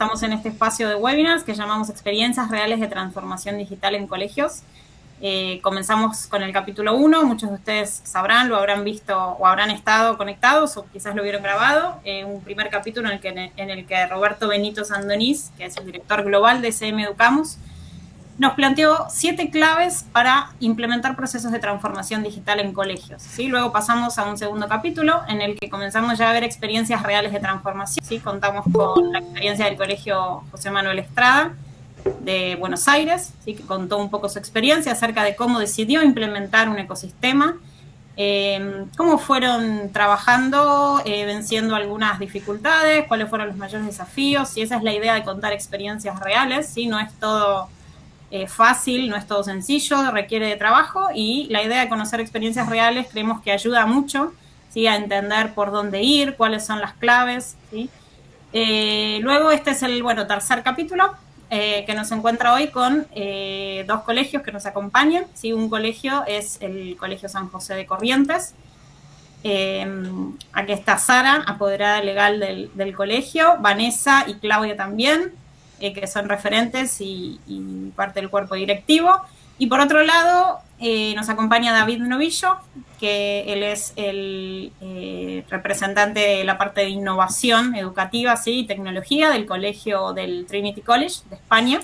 estamos en este espacio de webinars que llamamos Experiencias Reales de Transformación Digital en Colegios. Comenzamos con el capítulo 1, muchos de ustedes sabrán, lo habrán visto o habrán estado conectados o quizás lo vieron grabado, un primer capítulo en el que Roberto Benito Sandonís, que es el director global de CM Educamos, nos planteó 7 claves para implementar procesos de transformación digital en colegios. ¿Sí? Luego pasamos a un segundo capítulo en el que comenzamos ya a ver experiencias reales de transformación. ¿Sí? Contamos con la experiencia del Colegio José Manuel Estrada de Buenos Aires, ¿sí? Que contó un poco su experiencia acerca de cómo decidió implementar un ecosistema, cómo fueron trabajando, venciendo algunas dificultades, cuáles fueron los mayores desafíos. Y esa es la idea de contar experiencias reales, ¿sí? No es todo fácil, no es todo sencillo, requiere de trabajo, y la idea de conocer experiencias reales creemos que ayuda mucho, ¿sí? A entender por dónde ir, cuáles son las claves, ¿sí? Luego este es el tercer capítulo que nos encuentra hoy con 2 colegios que nos acompañan, ¿sí? Un colegio es el Colegio San José de Corrientes. Aquí está Sara, apoderada legal del colegio, Vanessa y Claudia también, que son referentes y parte del cuerpo directivo. Y por otro lado, nos acompaña David Novillo, que él es el representante de la parte de innovación educativa, ¿sí? Y tecnología del colegio del Trinity College de España.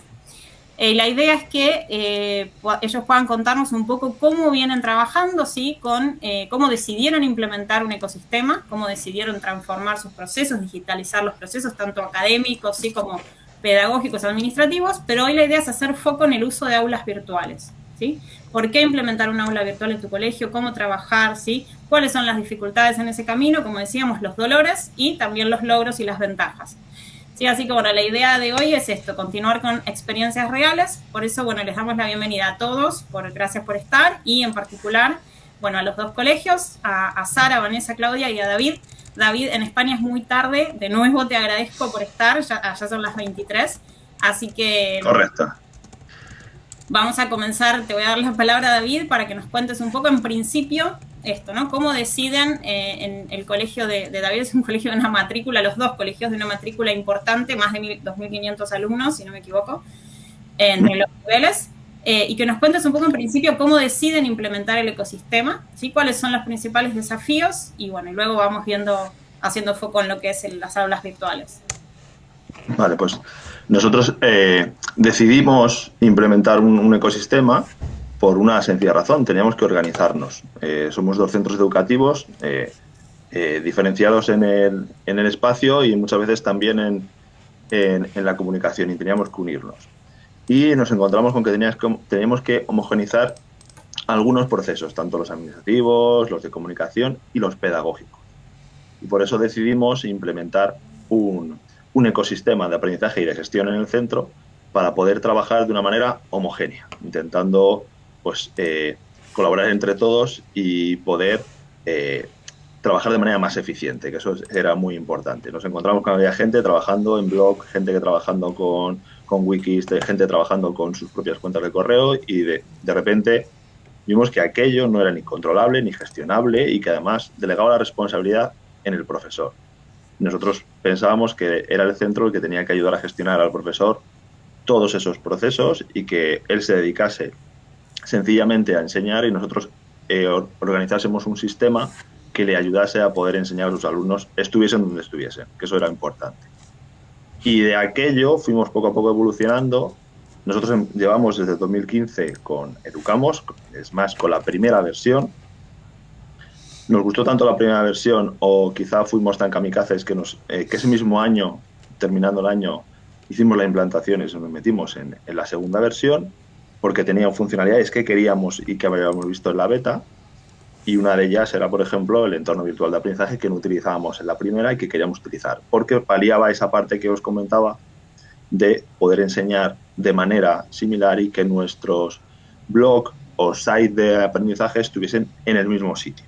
La idea es que ellos puedan contarnos un poco cómo vienen trabajando, ¿sí? Con cómo decidieron implementar un ecosistema, cómo decidieron transformar sus procesos, digitalizar los procesos, tanto académicos, ¿sí? Como pedagógicos, administrativos, pero hoy la idea es hacer foco en el uso de aulas virtuales, ¿sí? ¿Por qué implementar un aula virtual en tu colegio? ¿Cómo trabajar? ¿Sí? ¿Cuáles son las dificultades en ese camino? Como decíamos, los dolores y también los logros y las ventajas. Sí, así que la idea de hoy es esto, continuar con experiencias reales. Por eso, les damos la bienvenida a todos, gracias por estar, y en particular, a los 2 colegios, a Sara, Vanessa, Claudia y a David. David, en España es muy tarde, de nuevo te agradezco por estar, ya son las 23, así que... Correcto. Vamos a comenzar, te voy a dar la palabra a David para que nos cuentes un poco en principio esto, ¿no? ¿Cómo deciden en el colegio de David? Es un colegio de una matrícula, los 2 colegios de una matrícula importante, más de 2.500 alumnos, si no me equivoco, entre los niveles, y que nos cuentes un poco en principio cómo deciden implementar el ecosistema, ¿sí? Cuáles son los principales desafíos, y y luego vamos haciendo foco en lo que es las aulas virtuales. Vale, pues nosotros decidimos implementar un ecosistema por una sencilla razón. Teníamos que organizarnos. Somos 2 centros educativos diferenciados en el espacio y muchas veces también en la comunicación, y teníamos que unirnos. Y nos encontramos con que teníamos que homogeneizar algunos procesos, tanto los administrativos, los de comunicación y los pedagógicos. Y por eso decidimos implementar un ecosistema de aprendizaje y de gestión en el centro para poder trabajar de una manera homogénea, intentando colaborar entre todos y poder trabajar de manera más eficiente, que eso era muy importante. Nos encontramos con había gente trabajando en blog, gente que trabajando con wikis, gente trabajando con sus propias cuentas de correo, y de repente vimos que aquello no era ni controlable ni gestionable y que además delegaba la responsabilidad en el profesor. Nosotros pensábamos que era el centro el que tenía que ayudar a gestionar al profesor todos esos procesos y que él se dedicase sencillamente a enseñar y nosotros organizásemos un sistema que le ayudase a poder enseñar a sus alumnos, estuviesen donde estuviesen, que eso era importante. Y de aquello fuimos poco a poco evolucionando. Nosotros llevamos desde 2015 con Educamos, es más, con la primera versión. Nos gustó tanto la primera versión, o quizá fuimos tan kamikazes que ese mismo año, terminando el año, hicimos la implantación y nos metimos en la segunda versión, porque tenía funcionalidades que queríamos y que habíamos visto en la beta, y una de ellas era, por ejemplo, el entorno virtual de aprendizaje, que no utilizábamos en la primera y que queríamos utilizar, porque paliaba esa parte que os comentaba de poder enseñar de manera similar y que nuestros blog o site de aprendizaje estuviesen en el mismo sitio.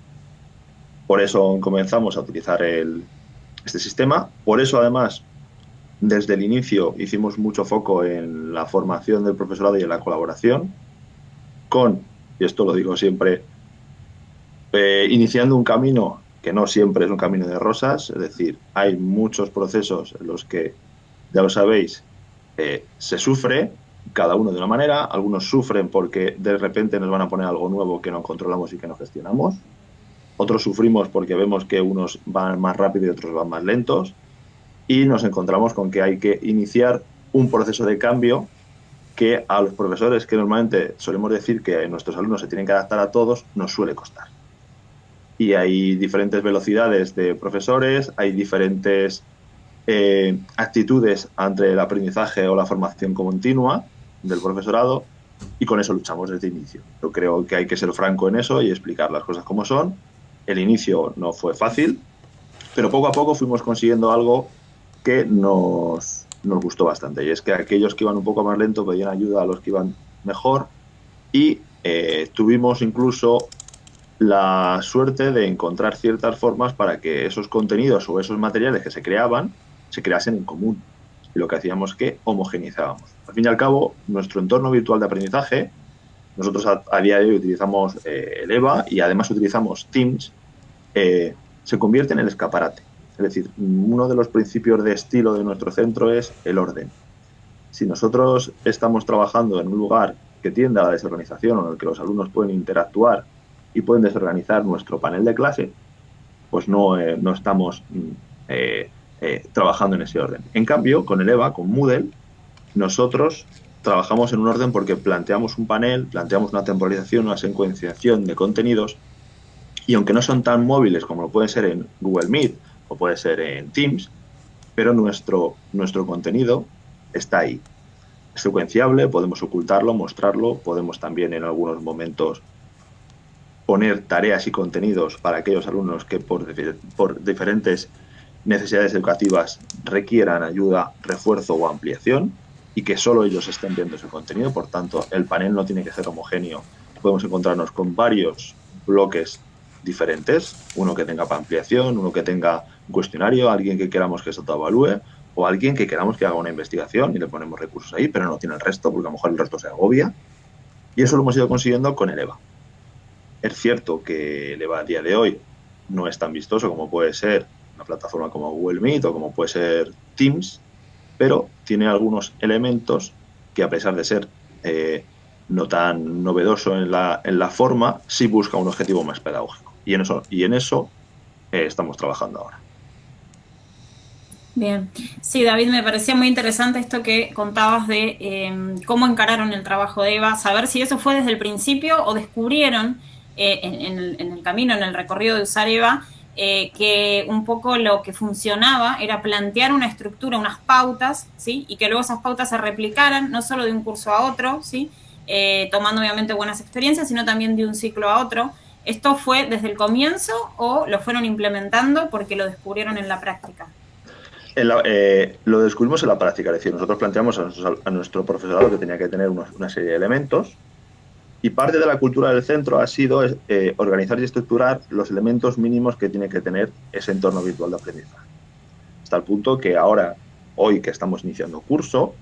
Por eso comenzamos a utilizar este sistema. Por eso, además, desde el inicio hicimos mucho foco en la formación del profesorado y en la colaboración y esto lo digo siempre, iniciando un camino que no siempre es un camino de rosas, es decir, hay muchos procesos en los que ya lo sabéis, se sufre, cada uno de una manera. Algunos sufren porque de repente nos van a poner algo nuevo que no controlamos y que no gestionamos. Otros sufrimos porque vemos que unos van más rápido y otros van más lentos. Y nos encontramos con que hay que iniciar un proceso de cambio que a los profesores, que normalmente solemos decir que nuestros alumnos se tienen que adaptar a todos, nos suele costar. Y hay diferentes velocidades de profesores, hay diferentes actitudes ante el aprendizaje o la formación continua del profesorado, y con eso luchamos desde el inicio. Yo creo que hay que ser franco en eso y explicar las cosas como son. El inicio no fue fácil, pero poco a poco fuimos consiguiendo algo que nos gustó bastante, y es que aquellos que iban un poco más lento pedían ayuda a los que iban mejor, y tuvimos incluso la suerte de encontrar ciertas formas para que esos contenidos o esos materiales que se creaban se creasen en común. Y lo que hacíamos es que homogenizábamos. Al fin y al cabo, nuestro entorno virtual de aprendizaje, nosotros a día de hoy utilizamos el EVA y además utilizamos Teams, se convierte en el escaparate. Es decir, uno de los principios de estilo de nuestro centro es el orden. Si nosotros estamos trabajando en un lugar que tiende a la desorganización o en el que los alumnos pueden interactuar y pueden desorganizar nuestro panel de clase, pues no estamos trabajando en ese orden. En cambio, con el EVA, con Moodle, nosotros trabajamos en un orden porque planteamos un panel, planteamos una temporalización, una secuenciación de contenidos, y aunque no son tan móviles como lo puede ser en Google Meet o puede ser en Teams, pero nuestro contenido está ahí. Es secuenciable, podemos ocultarlo, mostrarlo, podemos también en algunos momentos poner tareas y contenidos para aquellos alumnos que por diferentes necesidades educativas requieran ayuda, refuerzo o ampliación, y que solo ellos estén viendo ese contenido. Por tanto, el panel no tiene que ser homogéneo. Podemos encontrarnos con varios bloques diferentes, uno que tenga para ampliación, uno que tenga un cuestionario, alguien que queramos que se autoevalúe, o alguien que queramos que haga una investigación y le ponemos recursos ahí, pero no tiene el resto porque a lo mejor el resto se agobia. Y eso lo hemos ido consiguiendo con el EVA. Es cierto que el EVA a día de hoy no es tan vistoso como puede ser una plataforma como Google Meet o como puede ser Teams, pero tiene algunos elementos que, a pesar de ser no tan novedoso en la forma, sí busca un objetivo más pedagógico. Y en eso estamos trabajando ahora. Bien. Sí, David, me parecía muy interesante esto que contabas de cómo encararon el trabajo de EVA, saber si eso fue desde el principio o descubrieron en el camino, en el recorrido de usar EVA, que un poco lo que funcionaba era plantear una estructura, unas pautas, ¿sí? Y que luego esas pautas se replicaran, no solo de un curso a otro, ¿sí? Tomando obviamente buenas experiencias, sino también de un ciclo a otro. ¿Esto fue desde el comienzo o lo fueron implementando porque lo descubrieron en la práctica? Lo descubrimos en la práctica, es decir, nosotros planteamos a nuestro profesorado que tenía que tener una serie de elementos, y parte de la cultura del centro ha sido organizar y estructurar los elementos mínimos que tiene que tener ese entorno virtual de aprendizaje. Hasta el punto que ahora, hoy que estamos iniciando curso,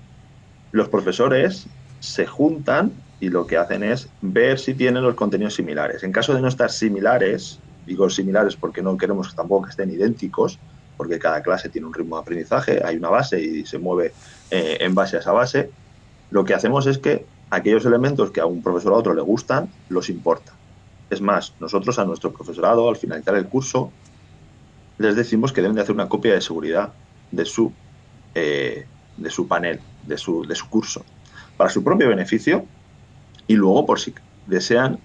los profesores se juntan y lo que hacen es ver si tienen los contenidos similares. En caso de no estar similares, digo similares porque no queremos tampoco que estén idénticos, porque cada clase tiene un ritmo de aprendizaje, hay una base y se mueve en base a esa base, lo que hacemos es que aquellos elementos que a un profesor o a otro le gustan, los importa. Es más, nosotros a nuestro profesorado, al finalizar el curso, les decimos que deben de hacer una copia de seguridad de su panel, de su curso, para su propio beneficio, y luego, por si desean,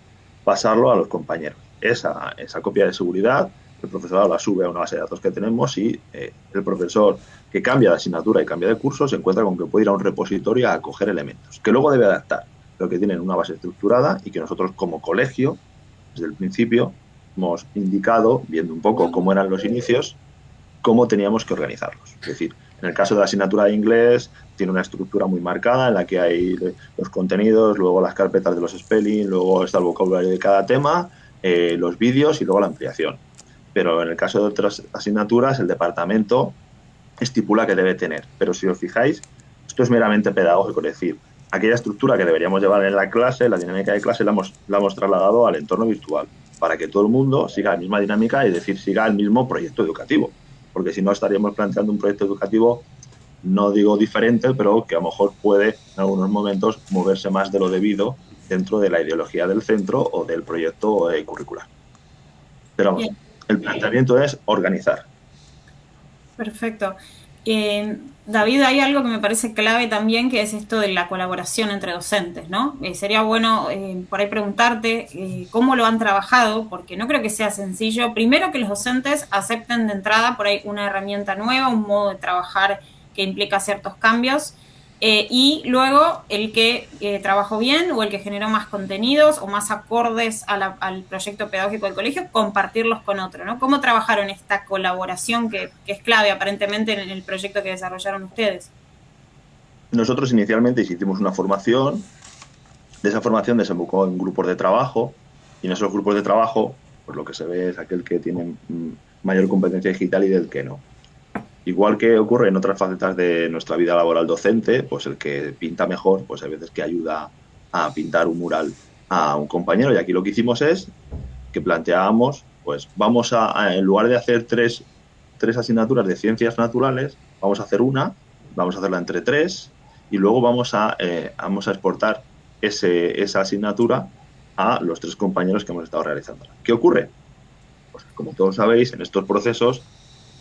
pasarlo a los compañeros. Esa copia de seguridad, el profesorado la sube a una base de datos que tenemos, y el profesor que cambia de asignatura y cambia de curso se encuentra con que puede ir a un repositorio a coger elementos, que luego debe adaptar, pero que tienen una base estructurada y que nosotros como colegio, desde el principio, hemos indicado, viendo un poco cómo eran los inicios, cómo teníamos que organizarlos. Es decir, en el caso de la asignatura de inglés, tiene una estructura muy marcada en la que hay los contenidos, luego las carpetas de los spelling, luego está el vocabulario de cada tema, los vídeos y luego la ampliación. Pero en el caso de otras asignaturas, el departamento estipula que debe tener. Pero si os fijáis, esto es meramente pedagógico, es decir, aquella estructura que deberíamos llevar en la clase, la dinámica de clase, la hemos trasladado al entorno virtual, para que todo el mundo siga la misma dinámica, es decir, siga el mismo proyecto educativo. Porque si no, estaríamos planteando un proyecto educativo no digo diferente, pero que a lo mejor puede en algunos momentos moverse más de lo debido dentro de la ideología del centro o del proyecto curricular. Pero vamos, el planteamiento es organizar. Perfecto. David, hay algo que me parece clave también, que es esto de la colaboración entre docentes, ¿no? Sería bueno por ahí preguntarte cómo lo han trabajado, porque no creo que sea sencillo. Primero, que los docentes acepten de entrada por ahí una herramienta nueva, un modo de trabajar que implica ciertos cambios. Y luego el que trabajó bien o el que generó más contenidos o más acordes al proyecto pedagógico del colegio, compartirlos con otro, ¿no? ¿Cómo trabajaron esta colaboración que es clave aparentemente en el proyecto que desarrollaron ustedes? Nosotros inicialmente hicimos una formación, de esa formación desembocó en grupos de trabajo, y en esos grupos de trabajo, pues lo que se ve es aquel que tiene mayor competencia digital y del que no. Igual que ocurre en otras facetas de nuestra vida laboral docente, pues el que pinta mejor, pues hay veces que ayuda a pintar un mural a un compañero. Y aquí lo que hicimos es que planteábamos, pues vamos en lugar de hacer tres asignaturas de ciencias naturales, vamos a hacer una, vamos a hacerla entre 3 y luego vamos a exportar esa asignatura a los 3 compañeros que hemos estado realizando. ¿Qué ocurre? Pues como todos sabéis, en estos procesos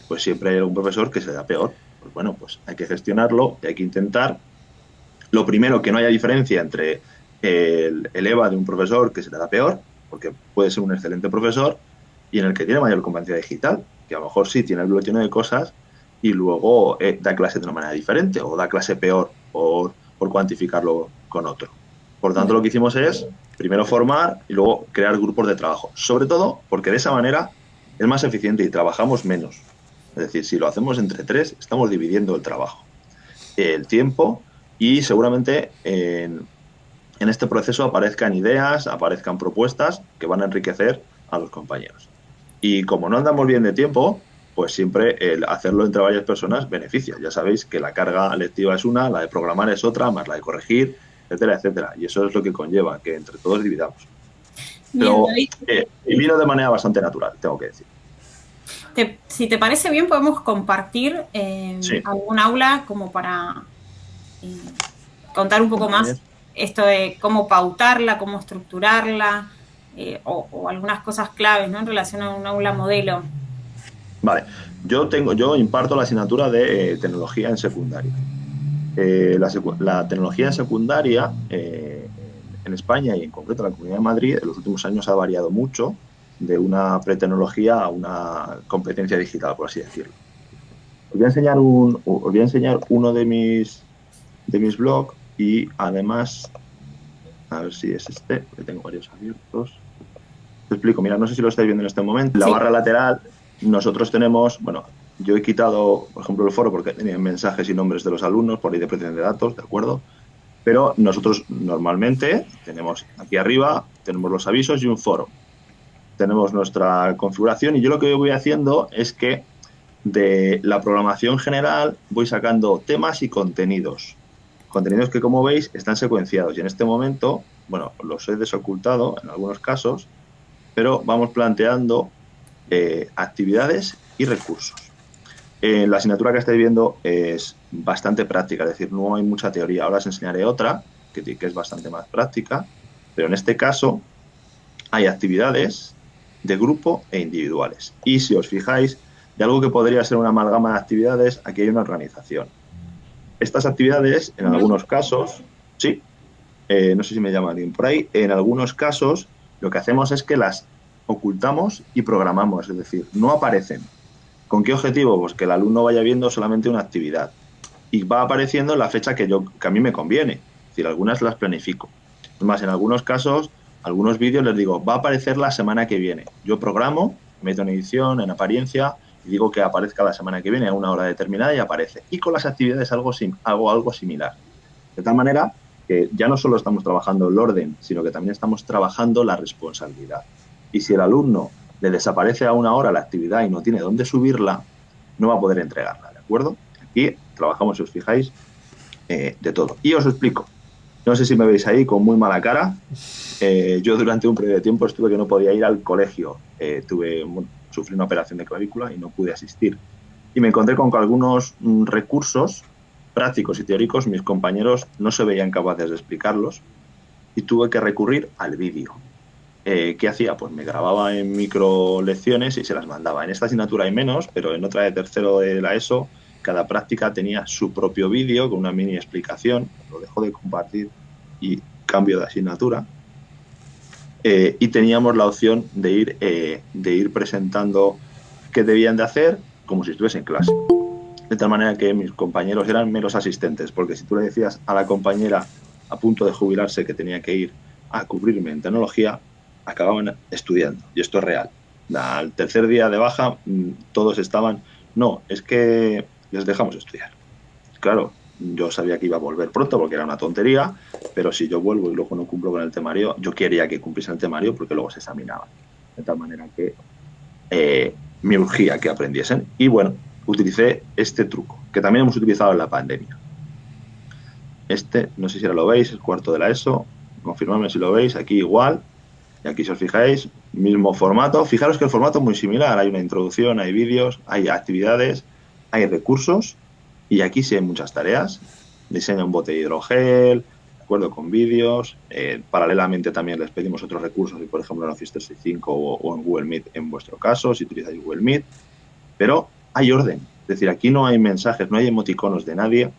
pues siempre hay algún profesor que se da peor. Pues bueno, pues hay que gestionarlo y hay que intentar, lo primero, que no haya diferencia entre el EVA de un profesor que se le da peor, porque puede ser un excelente profesor, y en el que tiene mayor competencia digital, que a lo mejor sí tiene el bloque lleno de cosas y luego da clase de una manera diferente o da clase peor por cuantificarlo con otro. Por tanto, lo que hicimos es primero formar y luego crear grupos de trabajo, sobre todo porque de esa manera es más eficiente y trabajamos menos. Es decir, si lo hacemos entre 3, estamos dividiendo el trabajo, el tiempo, y seguramente en este proceso aparezcan ideas, aparezcan propuestas que van a enriquecer a los compañeros. Y como no andamos bien de tiempo, pues siempre el hacerlo entre varias personas beneficia. Ya sabéis que la carga lectiva es una, la de programar es otra, más la de corregir, etcétera, etcétera. Y eso es lo que conlleva que entre todos dividamos. Pero vino de manera bastante natural, tengo que decir. Si te parece bien, podemos compartir Sí. algún aula como para contar un poco más esto de cómo pautarla, cómo estructurarla, o algunas cosas claves, ¿no?, en relación a un aula modelo. Vale, yo imparto la asignatura de tecnología en secundaria. La tecnología en secundaria en España y en concreto en la Comunidad de Madrid en los últimos años ha variado mucho de una pretecnología a una competencia digital, por así decirlo. Os voy a enseñar uno de mis blogs y además, a ver si es este, porque tengo varios abiertos. Te explico, mira, no sé si lo estáis viendo en este momento. La barra lateral, nosotros tenemos, bueno, yo he quitado, por ejemplo, el foro porque tenía mensajes y nombres de los alumnos por ahí de protección de datos, ¿de acuerdo? Pero nosotros normalmente tenemos aquí arriba, tenemos los avisos y un foro. Tenemos nuestra configuración y yo lo que voy haciendo es que de la programación general voy sacando temas y contenidos. Contenidos que, como veis, están secuenciados y en este momento, bueno, los he desocultado en algunos casos, pero vamos planteando actividades y recursos. La asignatura que estáis viendo es bastante práctica, es decir, no hay mucha teoría. Ahora os enseñaré otra que es bastante más práctica, pero en este caso hay actividades de grupo e individuales. Y si os fijáis, de algo que podría ser una amalgama de actividades, aquí hay una organización. Estas actividades, en algunos casos, sí, no sé si me llama alguien por ahí, en algunos casos lo que hacemos es que las ocultamos y programamos, es decir, no aparecen. ¿Con qué objetivo? Pues que el alumno vaya viendo solamente una actividad y va apareciendo en la fecha que a mí me conviene. Es decir, algunas las planifico. Es más, en algunos casos, algunos vídeos les digo, va a aparecer la semana que viene. Yo programo, meto en edición, en apariencia y digo que aparezca la semana que viene a una hora determinada y aparece. Y con las actividades hago algo similar. De tal manera que ya no solo estamos trabajando el orden, sino que también estamos trabajando la responsabilidad. Y si el alumno le desaparece a una hora la actividad y no tiene dónde subirla, no va a poder entregarla, ¿de acuerdo? Aquí trabajamos, si os fijáis, de todo. Y os explico. No sé si me veis ahí con muy mala cara. Yo durante un periodo de tiempo estuve que no podía ir al colegio. Sufrí una operación de clavícula y no pude asistir. Y me encontré con que algunos recursos prácticos y teóricos, mis compañeros no se veían capaces de explicarlos y tuve que recurrir al vídeo. ¿Qué hacía? Pues me grababa en micro lecciones y se las mandaba. En esta asignatura hay menos, pero en otra de tercero de la ESO, cada práctica tenía su propio vídeo con una mini explicación. Lo dejo de compartir y cambio de asignatura. Y teníamos la opción de ir presentando qué debían de hacer como si estuviese en clase. De tal manera que mis compañeros eran meros asistentes, porque si tú le decías a la compañera a punto de jubilarse que tenía que ir a cubrirme en tecnología, acababan estudiando. Y esto es real. Al tercer día de baja, todos estaban, no, es que les dejamos estudiar. Claro, yo sabía que iba a volver pronto porque era una tontería, pero si yo vuelvo y luego no cumplo con el temario, yo quería que cumpliesen el temario porque luego se examinaban. De tal manera que me urgía que aprendiesen. Y bueno, utilicé este truco, que también hemos utilizado en la pandemia. No sé si ahora lo veis, el cuarto de la ESO. Confirmadme si lo veis, aquí igual. Y aquí, si os fijáis, mismo formato. Fijaros que el formato es muy similar. Hay una introducción, hay vídeos, hay actividades, hay recursos. Y aquí sí hay muchas tareas. Diseña un bote de hidrogel, de acuerdo con vídeos. Paralelamente también les pedimos otros recursos, si por ejemplo en Office 365 o en Google Meet en vuestro caso, si utilizáis Google Meet. Pero hay orden. Es decir, aquí no hay mensajes, no hay emoticonos de nadie.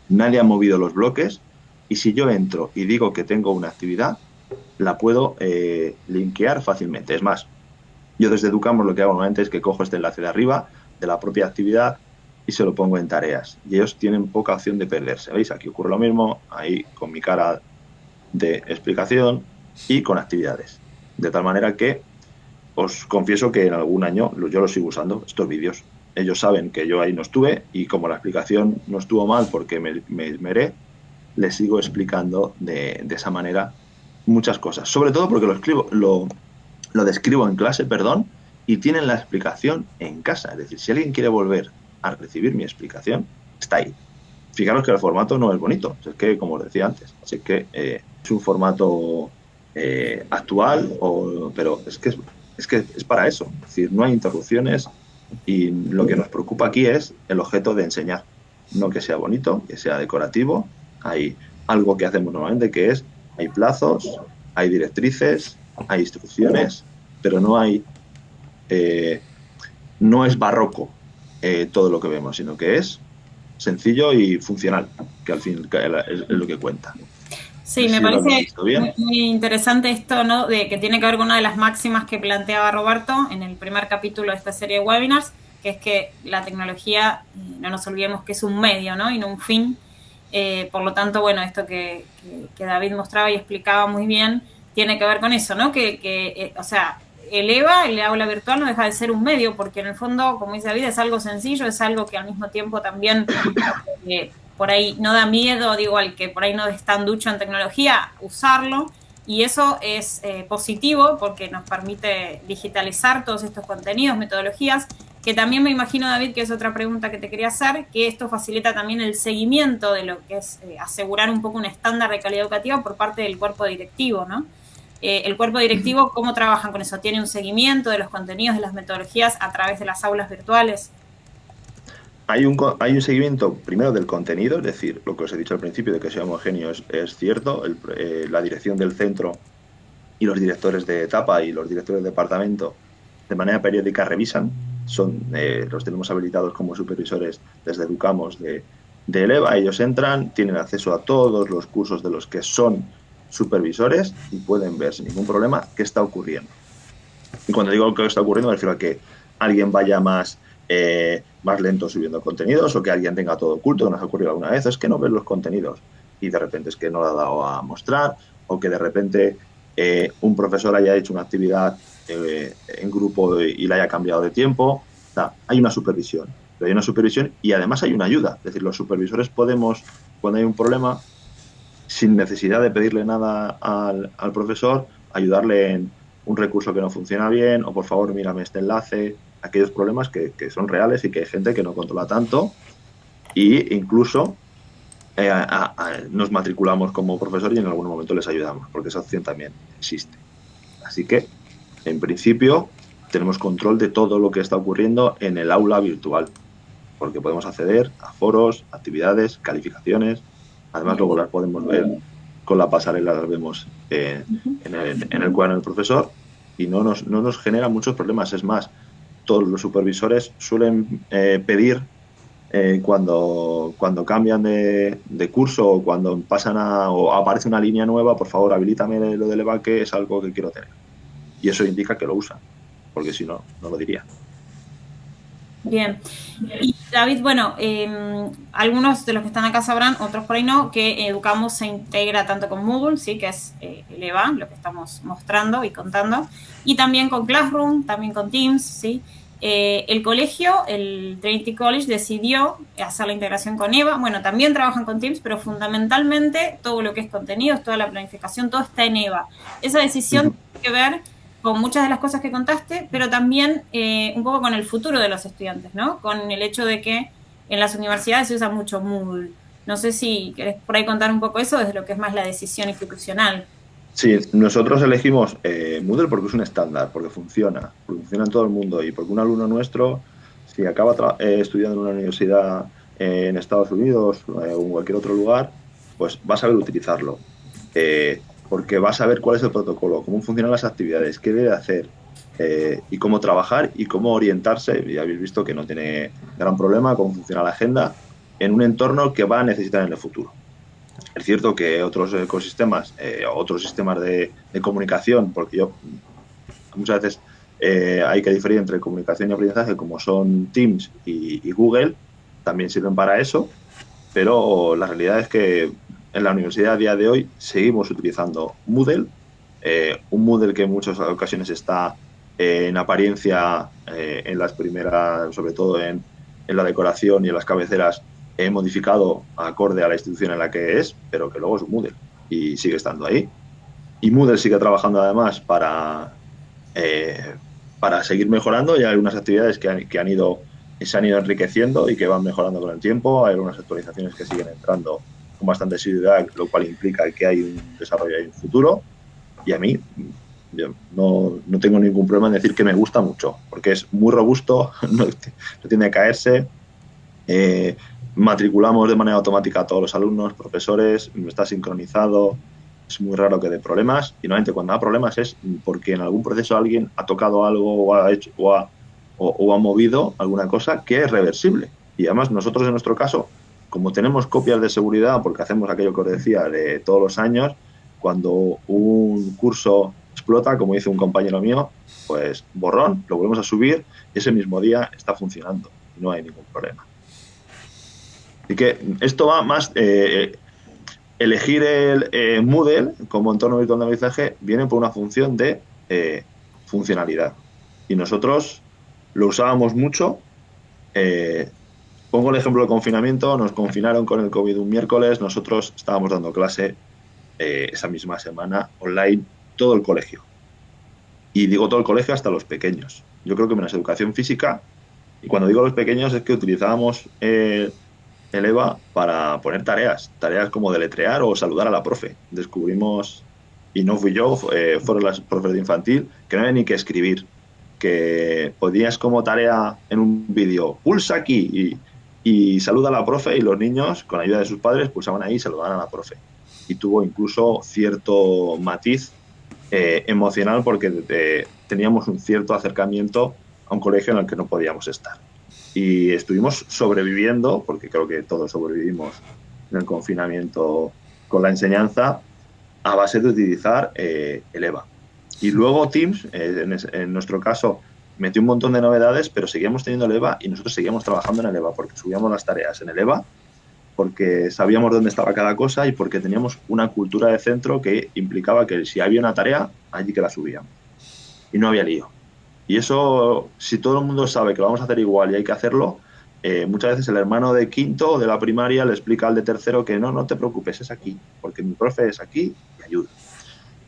Nadie ha movido los bloques. Y si yo entro y digo que tengo una actividad, la puedo linkear fácilmente. Es más, yo desde Educamos lo que hago normalmente es que cojo este enlace de arriba de la propia actividad y se lo pongo en tareas. Y ellos tienen poca opción de perderse. ¿Veis? Aquí ocurre lo mismo, ahí con mi cara de explicación y con actividades. De tal manera que os confieso que en algún año yo los sigo usando, estos vídeos. Ellos saben que yo ahí no estuve y como la explicación no estuvo mal porque me esmeré, les sigo explicando de esa manera muchas cosas, sobre todo porque lo describo en clase, y tienen la explicación en casa. Es decir, si alguien quiere volver a recibir mi explicación, está ahí. Fijaros que el formato no es bonito, es que, como os decía antes, así que es un formato actual, pero es que es para eso. Es decir, no hay interrupciones y lo que nos preocupa aquí es el objeto de enseñar, no que sea bonito, que sea decorativo. Hay algo que hacemos normalmente que es hay plazos, hay directrices, hay instrucciones, pero no es barroco todo lo que vemos, sino que es sencillo y funcional, que al fin es lo que cuenta. Sí, me parece muy interesante esto, ¿no? De que tiene que ver con una de las máximas que planteaba Roberto en el primer capítulo de esta serie de webinars, que es que la tecnología, no nos olvidemos que es un medio, ¿no? Y no un fin. Por lo tanto, bueno, esto que David mostraba y explicaba muy bien, tiene que ver con eso, ¿no? O sea, el aula virtual no deja de ser un medio, porque en el fondo, como dice David, es algo sencillo, es algo que al mismo tiempo también por ahí no da miedo, digo, al que por ahí no es tan ducho en tecnología, usarlo. Y eso es positivo porque nos permite digitalizar todos estos contenidos, metodologías, que también me imagino, David, que es otra pregunta que te quería hacer, que esto facilita también el seguimiento de lo que es asegurar un poco un estándar de calidad educativa por parte del cuerpo directivo, ¿no? El cuerpo directivo, ¿cómo trabajan con eso? ¿Tiene un seguimiento de los contenidos, de las metodologías a través de las aulas virtuales? Hay un seguimiento primero del contenido, es decir, lo que os he dicho al principio de que sea homogéneo es cierto. La dirección del centro y los directores de etapa y los directores de departamento de manera periódica revisan. Los tenemos habilitados como supervisores desde Educamos de ELEVA. Ellos entran, tienen acceso a todos los cursos de los que son supervisores y pueden ver sin ningún problema qué está ocurriendo. Y cuando digo que está ocurriendo me refiero a que alguien vaya más lento subiendo contenidos o que alguien tenga todo oculto, que nos ha ocurrido alguna vez, es que no ves los contenidos y de repente es que no lo ha dado a mostrar, o que de repente un profesor haya hecho una actividad en grupo y la haya cambiado de tiempo. O sea, hay una supervisión, pero hay una supervisión y además hay una ayuda. Es decir, los supervisores podemos, cuando hay un problema, sin necesidad de pedirle nada al profesor, ayudarle en un recurso que no funciona bien, o por favor mírame este enlace, aquellos problemas que son reales y que hay gente que no controla tanto, e incluso nos matriculamos como profesor y en algún momento les ayudamos, porque esa opción también existe. Así que, en principio, tenemos control de todo lo que está ocurriendo en el aula virtual, porque podemos acceder a foros, actividades, calificaciones. Además, luego las podemos ver con la pasarela, las vemos en el cuaderno del profesor y no nos genera muchos problemas. Es más, todos los supervisores suelen pedir cuando cambian de curso o cuando o aparece una línea nueva, por favor, habilítame lo del EVA, que es algo que quiero tener. Y eso indica que lo usan, porque si no, no lo diría. Bien. Y David, bueno, algunos de los que están acá sabrán, otros por ahí no, que Educamos se integra tanto con Moodle, ¿sí? Que es el EVA, lo que estamos mostrando y contando, y también con Classroom, también con Teams, ¿sí? El colegio, el Trinity College, decidió hacer la integración con EVA. Bueno, también trabajan con Teams, pero fundamentalmente todo lo que es contenidos, toda la planificación, todo está en EVA. Esa decisión tiene que ver con muchas de las cosas que contaste, pero también un poco con el futuro de los estudiantes, ¿no? Con el hecho de que en las universidades se usa mucho Moodle. No sé si querés por ahí contar un poco eso desde lo que es más la decisión institucional. Sí, nosotros elegimos Moodle porque es un estándar, porque funciona en todo el mundo y porque un alumno nuestro, si acaba estudiando en una universidad en Estados Unidos o en cualquier otro lugar, pues va a saber utilizarlo. Porque va a saber cuál es el protocolo, cómo funcionan las actividades, qué debe hacer y cómo trabajar y cómo orientarse. Ya habéis visto que no tiene gran problema cómo funciona la agenda en un entorno que va a necesitar en el futuro. Es cierto que otros ecosistemas, otros sistemas de comunicación, porque muchas veces hay que diferir entre comunicación y aprendizaje, como son Teams y Google, también sirven para eso, pero la realidad es que en la universidad a día de hoy seguimos utilizando Moodle, un Moodle que en muchas ocasiones está en apariencia en las primeras, sobre todo en la decoración y en las cabeceras, modificado acorde a la institución en la que es, pero que luego es un Moodle y sigue estando ahí. Y Moodle sigue trabajando además para seguir mejorando, y hay algunas actividades que se han ido enriqueciendo y que van mejorando con el tiempo. Hay algunas actualizaciones que siguen entrando con bastante asiduidad, lo cual implica que hay un desarrollo y un futuro. Y a mí yo no tengo ningún problema en decir que me gusta mucho, porque es muy robusto, no tiende a caerse. Matriculamos de manera automática a todos los alumnos, profesores, está sincronizado, es muy raro que dé problemas, y normalmente cuando da problemas es porque en algún proceso alguien ha tocado algo o ha hecho o ha movido alguna cosa que es reversible. Y además nosotros en nuestro caso, como tenemos copias de seguridad, porque hacemos aquello que os decía de todos los años, cuando un curso explota, como dice un compañero mío, pues borrón, lo volvemos a subir y ese mismo día está funcionando y no hay ningún problema. Así que esto va más... elegir el Moodle como entorno virtual de aprendizaje viene por una función de funcionalidad. Y nosotros lo usábamos mucho. Pongo el ejemplo del confinamiento. Nos confinaron con el COVID un miércoles. Nosotros estábamos dando clase esa misma semana online, todo el colegio. Y digo todo el colegio hasta los pequeños. Yo creo que menos educación física. Y cuando digo los pequeños es que utilizábamos el EVA para poner tareas como deletrear o saludar a la profe. Descubrimos, y no fui yo, fueron las profes de infantil, que no había ni que escribir, que podías como tarea en un vídeo, pulsa aquí y saluda a la profe, y los niños, con ayuda de sus padres, pulsaban ahí y saludaban a la profe. Y tuvo incluso cierto matiz emocional, porque teníamos un cierto acercamiento a un colegio en el que no podíamos estar. Y estuvimos sobreviviendo, porque creo que todos sobrevivimos en el confinamiento con la enseñanza, a base de utilizar el EVA. Y luego Teams, en nuestro caso, metió un montón de novedades, pero seguíamos teniendo el EVA y nosotros seguíamos trabajando en el EVA, porque subíamos las tareas en el EVA, porque sabíamos dónde estaba cada cosa y porque teníamos una cultura de centro que implicaba que si había una tarea, allí que la subíamos. Y no había lío. Y eso, si todo el mundo sabe que lo vamos a hacer igual y hay que hacerlo, muchas veces el hermano de quinto de la primaria le explica al de tercero que no te preocupes, es aquí, porque mi profe es aquí y ayuda.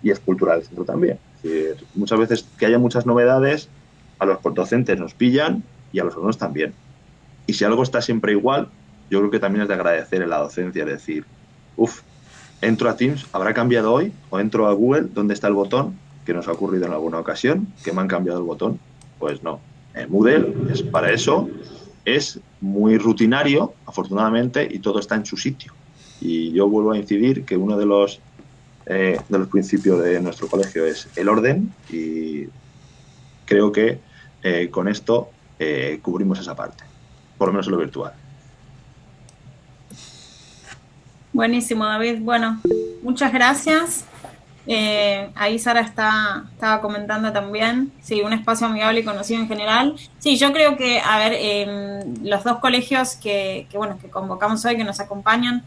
Y es cultura del centro también. Es decir, muchas veces que haya muchas novedades, a los docentes nos pillan y a los alumnos también. Y si algo está siempre igual, yo creo que también es de agradecer en la docencia, decir, entro a Teams, ¿habrá cambiado hoy? O entro a Google, ¿dónde está el botón? Que nos ha ocurrido en alguna ocasión, que me han cambiado el botón. Pues no. Moodle es para eso, es muy rutinario, afortunadamente, y todo está en su sitio. Y yo vuelvo a incidir que uno de los principios de nuestro colegio es el orden, y creo que con esto cubrimos esa parte, por lo menos en lo virtual. Buenísimo, David. Bueno, muchas gracias. Ahí Sara estaba comentando también, sí, un espacio amigable y conocido en general. Sí, yo creo que, a ver, los dos colegios bueno, que convocamos hoy, que nos acompañan,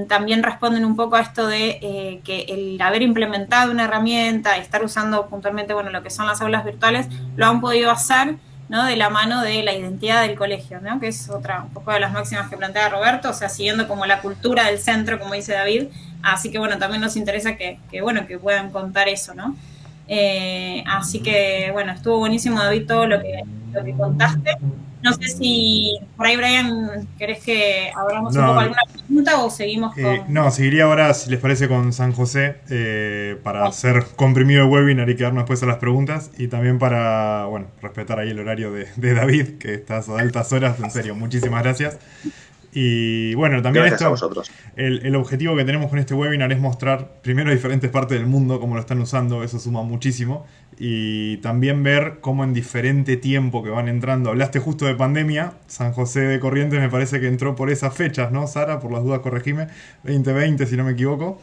también responden un poco a esto de que el haber implementado una herramienta, estar usando puntualmente, bueno, lo que son las aulas virtuales, lo han podido hacer, ¿no? De la mano de la identidad del colegio, ¿no? Que es otra, un poco de las máximas que plantea Roberto, o sea, siguiendo como la cultura del centro, como dice David. Así que, bueno, también nos interesa bueno, que puedan contar eso, ¿no? Así que, bueno, estuvo buenísimo, David, todo lo que contaste. No sé si por ahí, Brian, querés que abramos un poco No, alguna pregunta o seguimos con... no, seguiría ahora, si les parece, con San José para hacer comprimido el webinar y quedarnos después a las preguntas, y también para, bueno, respetar ahí el horario de David, que estás a altas horas. En serio, muchísimas gracias. Y bueno, también Gracias a esto, vosotros. el objetivo que tenemos con este webinar es mostrar primero diferentes partes del mundo, cómo lo están usando, eso suma muchísimo, y también ver cómo en diferente tiempo que van entrando. Hablaste justo de pandemia, San José de Corrientes me parece que entró por esas fechas, ¿no, Sara? Por las dudas, corregime, 2020 si no me equivoco.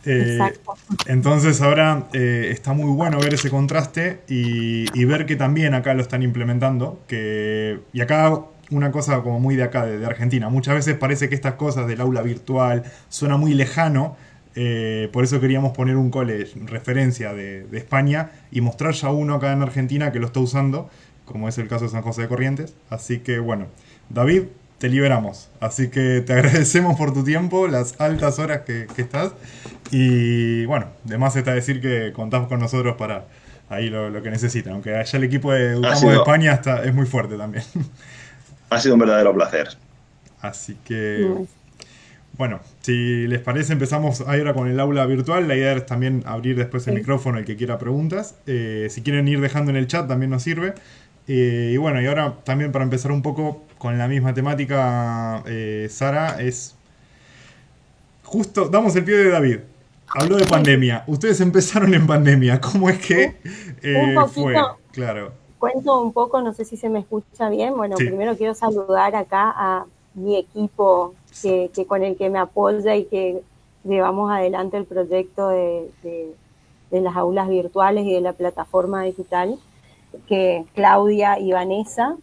Exacto. Entonces ahora está muy bueno ver ese contraste y ver que también acá lo están implementando, y acá una cosa como muy de acá, de Argentina. Muchas veces parece que estas cosas del aula virtual suena muy lejano, por eso queríamos poner un college referencia de España y mostrar ya uno acá en Argentina que lo está usando, como es el caso de San José de Corrientes. Así que bueno, David, te liberamos. Así que te agradecemos por tu tiempo, las altas horas que estás. Y bueno, de más está decir que contamos con nosotros para ahí lo que necesitan. Aunque allá el equipo de Educamos de España es muy fuerte también. Ha sido un verdadero placer. Así que, bueno, si les parece, empezamos ahora con el aula virtual. La idea es también abrir después el micrófono al que quiera preguntas. Si quieren ir dejando en el chat también nos sirve. Y bueno, y ahora también para empezar un poco con la misma temática, Sara, es justo, damos el pie de David. Habló de pandemia. Ustedes empezaron en pandemia. ¿Cómo es que un poquito, fue? Claro. Cuento un poco, no sé si se me escucha bien. Bueno, Sí. Primero quiero saludar acá a mi equipo que con el que me apoya y que llevamos adelante el proyecto de las aulas virtuales y de la plataforma digital, que Claudia y Vanessa.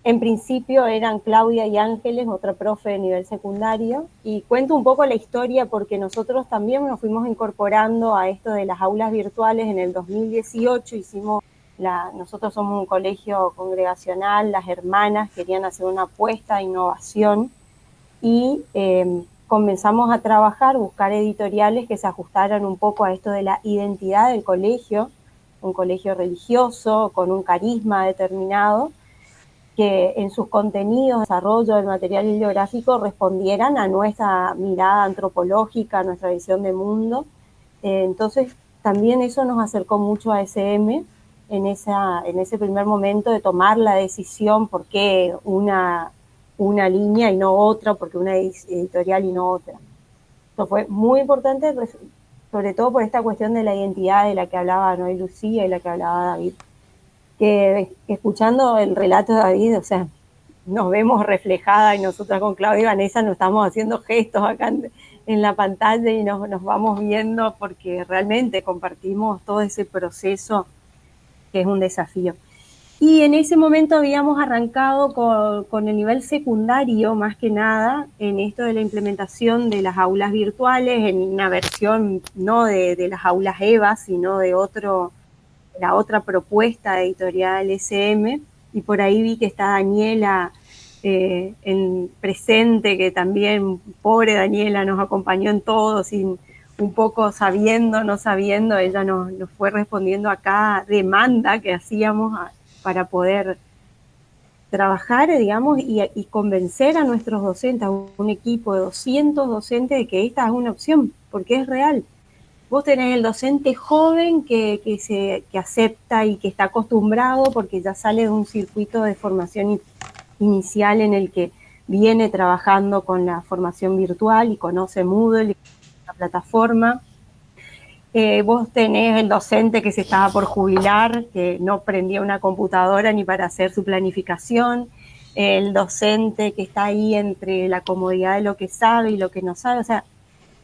En principio eran Claudia y Ángeles, otra profe de nivel secundario, y cuento un poco la historia porque nosotros también nos fuimos incorporando a esto de las aulas virtuales en el 2018. Nosotros somos un colegio congregacional, las hermanas querían hacer una apuesta a innovación y comenzamos a trabajar, buscar editoriales que se ajustaran un poco a esto de la identidad del colegio, un colegio religioso con un carisma determinado, que en sus contenidos, desarrollo del material bibliográfico respondieran a nuestra mirada antropológica, a nuestra visión de mundo. Entonces, también eso nos acercó mucho a SM en ese primer momento de tomar la decisión, por qué una línea y no otra, porque una editorial y no otra. Esto fue muy importante, sobre todo por esta cuestión de la identidad de la que hablaba Noé Lucía y la que hablaba David. Que escuchando el relato de David, o sea, nos vemos reflejada, y nosotras con Claudia y Vanessa nos estamos haciendo gestos acá en la pantalla y nos vamos viendo porque realmente compartimos todo ese proceso que es un desafío. Y en ese momento habíamos arrancado con el nivel secundario, más que nada, en esto de la implementación de las aulas virtuales, en una versión no de las aulas EVA, sino de la otra propuesta editorial SM, y por ahí vi que está Daniela en presente, que también, pobre Daniela, nos acompañó en todo, sin un poco sabiendo, no sabiendo, ella nos fue respondiendo a cada demanda que hacíamos para poder trabajar, digamos, y convencer a nuestros docentes, a un equipo de 200 docentes, de que esta es una opción, porque es real. vos tenés el docente joven que acepta y que está acostumbrado porque ya sale de un circuito de formación inicial en el que viene trabajando con la formación virtual y conoce Moodle, la plataforma. Vos tenés el docente que se estaba por jubilar, que no prendía una computadora ni para hacer su planificación, el docente que está ahí entre la comodidad de lo que sabe y lo que no sabe, o sea,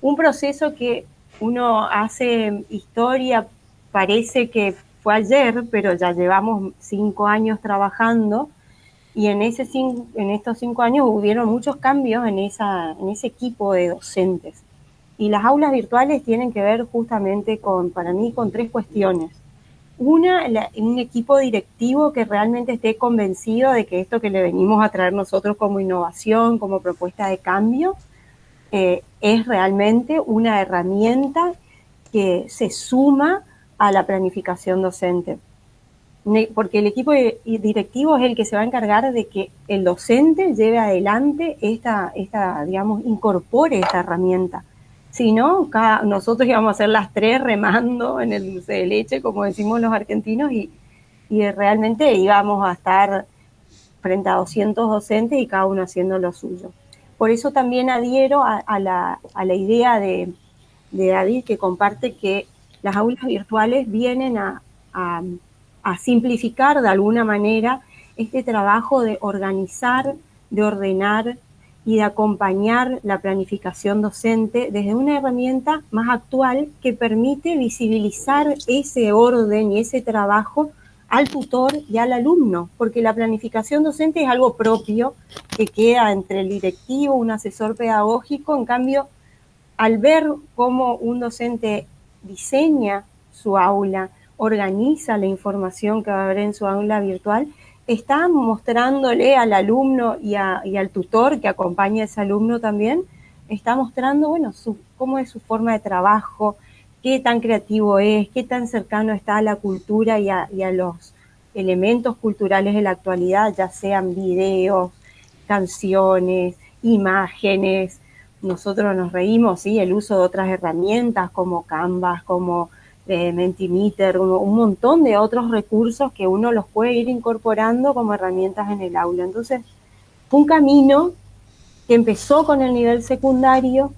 un proceso que uno hace historia, parece que fue ayer, pero ya llevamos 5 años trabajando y en estos 5 años hubieron muchos cambios en ese equipo de docentes. Y las aulas virtuales tienen que ver justamente para mí, con 3 cuestiones. Una, un equipo directivo que realmente esté convencido de que esto que le venimos a traer nosotros como innovación, como propuesta de cambio, es realmente una herramienta que se suma a la planificación docente. Porque el equipo directivo es el que se va a encargar de que el docente lleve adelante digamos, incorpore esta herramienta. Si no, nosotros íbamos a hacer las 3 remando en el dulce de leche, como decimos los argentinos, y realmente íbamos a estar frente a 200 docentes y cada uno haciendo lo suyo. Por eso también adhiero a la idea de David, que comparte que las aulas virtuales vienen a simplificar de alguna manera este trabajo de organizar, de ordenar y de acompañar la planificación docente desde una herramienta más actual que permite visibilizar ese orden y ese trabajo al tutor y al alumno, porque la planificación docente es algo propio que queda entre el directivo, un asesor pedagógico. En cambio, al ver cómo un docente diseña su aula, organiza la información que va a haber en su aula virtual, está mostrándole al alumno y al tutor que acompaña a ese alumno también, está mostrando, bueno, cómo es su forma de trabajo, qué tan creativo es, qué tan cercano está a la cultura y a los elementos culturales de la actualidad, ya sean videos, canciones, imágenes. Nosotros nos reímos, ¿sí? El uso de otras herramientas como Canvas, como Mentimeter, un montón de otros recursos que uno los puede ir incorporando como herramientas en el aula. Entonces, fue un camino que empezó con el nivel secundario,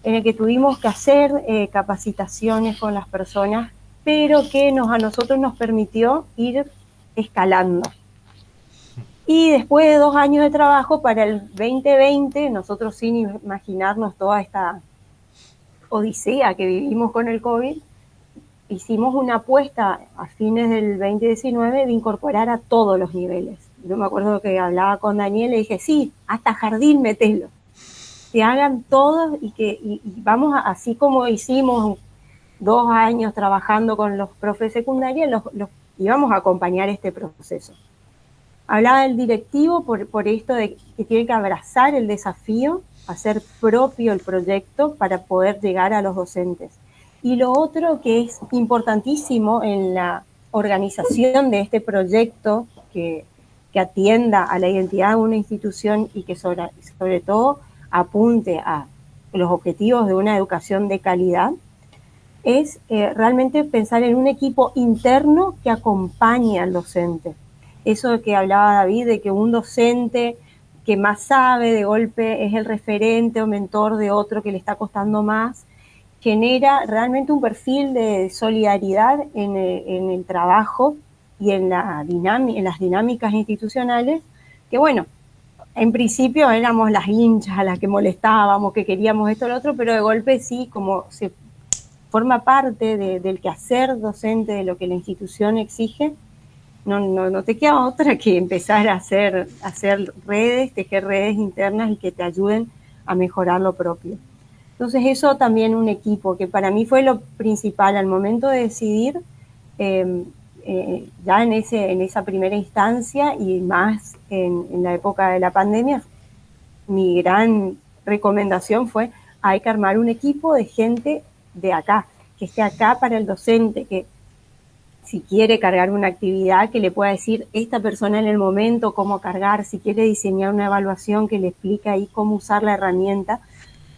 en el que tuvimos que hacer capacitaciones con las personas, pero que a nosotros nos permitió ir escalando. Y después de 2 años de trabajo, para el 2020, nosotros sin imaginarnos toda esta odisea que vivimos con el COVID, hicimos una apuesta a fines del 2019 de incorporar a todos los niveles. Yo me acuerdo que hablaba con Daniel y dije, sí, hasta jardín metelo, que hagan todos y vamos así como hicimos 2 años trabajando con los profes secundarios, íbamos a acompañar este proceso. Hablaba del directivo por esto de que tiene que abrazar el desafío, hacer propio el proyecto para poder llegar a los docentes. Y lo otro que es importantísimo en la organización de este proyecto que atienda a la identidad de una institución y que sobre todo apunte a los objetivos de una educación de calidad, es realmente pensar en un equipo interno que acompañe al docente. Eso de que hablaba David, de que un docente que más sabe de golpe es el referente o mentor de otro que le está costando más, genera realmente un perfil de solidaridad en el trabajo y en las dinámicas institucionales, que bueno, en principio éramos las hinchas a las que molestábamos, que queríamos esto o lo otro, pero de golpe sí, como se forma parte del quehacer docente, de lo que la institución exige, no te queda otra que empezar a hacer redes, tejer redes internas y que te ayuden a mejorar lo propio. Entonces eso también un equipo, que para mí fue lo principal al momento de decidir, ya en esa primera instancia y más en la época de la pandemia, mi gran recomendación fue, hay que armar un equipo de gente de acá, que esté acá para el docente, que si quiere cargar una actividad, que le pueda decir esta persona en el momento cómo cargar, si quiere diseñar una evaluación, que le explique ahí cómo usar la herramienta,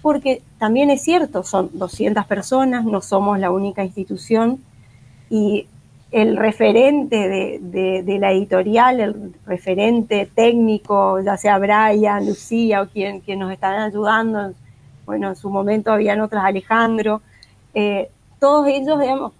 porque también es cierto, son 200 personas, no somos la única institución, y el referente de la editorial, el referente técnico, ya sea Brian, Lucía o quien nos están ayudando, bueno, en su momento habían otras, Alejandro, todos ellos, digamos,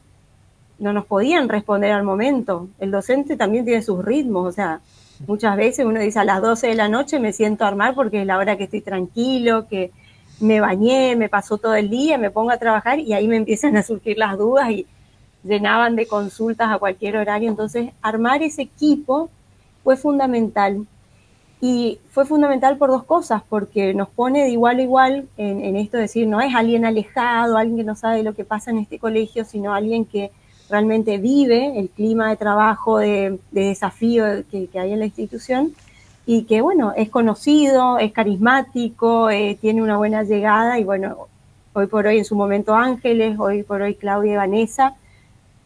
no nos podían responder al momento. El docente también tiene sus ritmos, o sea, muchas veces uno dice a las 12 de la noche me siento a armar porque es la hora que estoy tranquilo, que me bañé, me pasó todo el día, me pongo a trabajar y ahí me empiezan a surgir las dudas y llenaban de consultas a cualquier horario. Entonces, armar ese equipo fue fundamental. Y fue fundamental por dos cosas, porque nos pone de igual a igual en esto de decir, no es alguien alejado, alguien que no sabe lo que pasa en este colegio, sino alguien que realmente vive el clima de trabajo, de desafío que hay en la institución, y que, bueno, es conocido, es carismático, tiene una buena llegada, y bueno, hoy por hoy, en su momento Ángeles, hoy por hoy Claudia y Vanessa,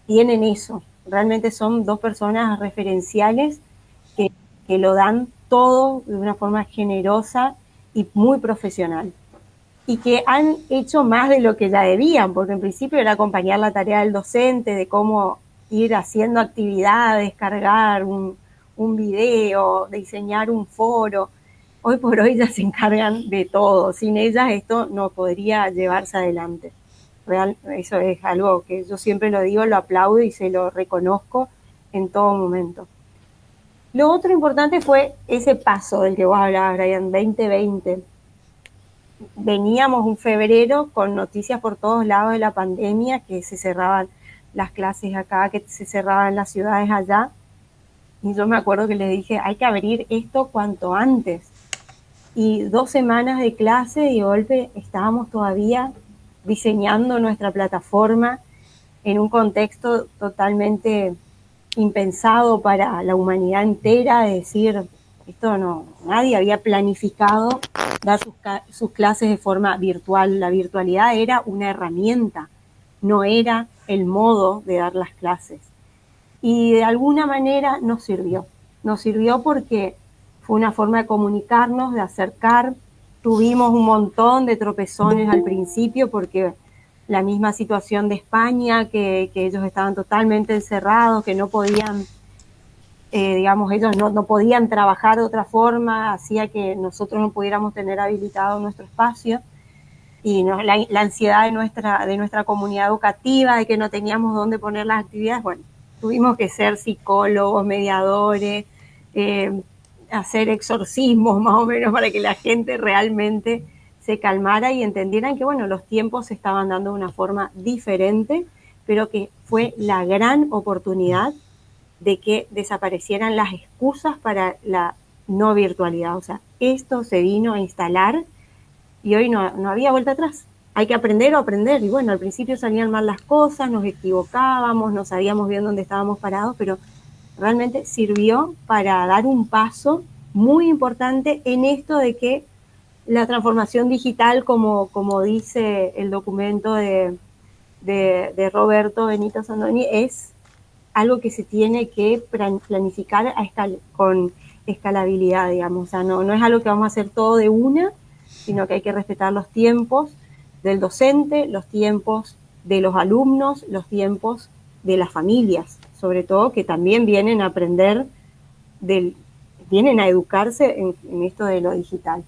tienen eso. Realmente son dos personas referenciales que lo dan todo de una forma generosa y muy profesional. Y que han hecho más de lo que ya debían, porque en principio era acompañar la tarea del docente, de cómo ir haciendo actividades, cargar un video, diseñar un foro. Hoy por hoy ya se encargan de todo. Sin ellas esto no podría llevarse adelante. Eso es algo que yo siempre lo digo, lo aplaudo y se lo reconozco en todo momento. Lo otro importante fue ese paso del que vos hablabas, Brian, 2020. Veníamos un febrero con noticias por todos lados de la pandemia, que se cerraban las clases acá, que se cerraban las ciudades allá. Y yo me acuerdo que les dije, hay que abrir esto cuanto antes. Y 2 semanas de clase y de golpe estábamos todavía diseñando nuestra plataforma en un contexto totalmente impensado para la humanidad entera, de decir, esto no, nadie había planificado dar sus clases de forma virtual. La virtualidad era una herramienta, no era el modo de dar las clases. Y de alguna manera nos sirvió porque fue una forma de comunicarnos, de acercar. Tuvimos un montón de tropezones al principio porque la misma situación de España, que ellos estaban totalmente encerrados, que no podían, digamos, ellos no podían trabajar de otra forma, hacía que nosotros no pudiéramos tener habilitado nuestro espacio, y la ansiedad de nuestra comunidad educativa, de que no teníamos dónde poner las actividades. Bueno, tuvimos que ser psicólogos, mediadores, hacer exorcismos más o menos para que la gente realmente se calmara y entendieran que, bueno, los tiempos se estaban dando de una forma diferente, pero que fue la gran oportunidad de que desaparecieran las excusas para la no virtualidad. O sea, esto se vino a instalar y hoy no había vuelta atrás. Hay que aprender o aprender. Y bueno, al principio salían mal las cosas, nos equivocábamos, no sabíamos bien dónde estábamos parados, pero realmente sirvió para dar un paso muy importante en esto de que la transformación digital, como dice el documento de Roberto Benito Sandoni, es algo que se tiene que planificar con escalabilidad, digamos. O sea, no es algo que vamos a hacer todo de una, sino que hay que respetar los tiempos del docente, los tiempos de los alumnos, los tiempos de las familias, sobre todo, que también vienen a aprender, vienen a educarse en esto de lo digital.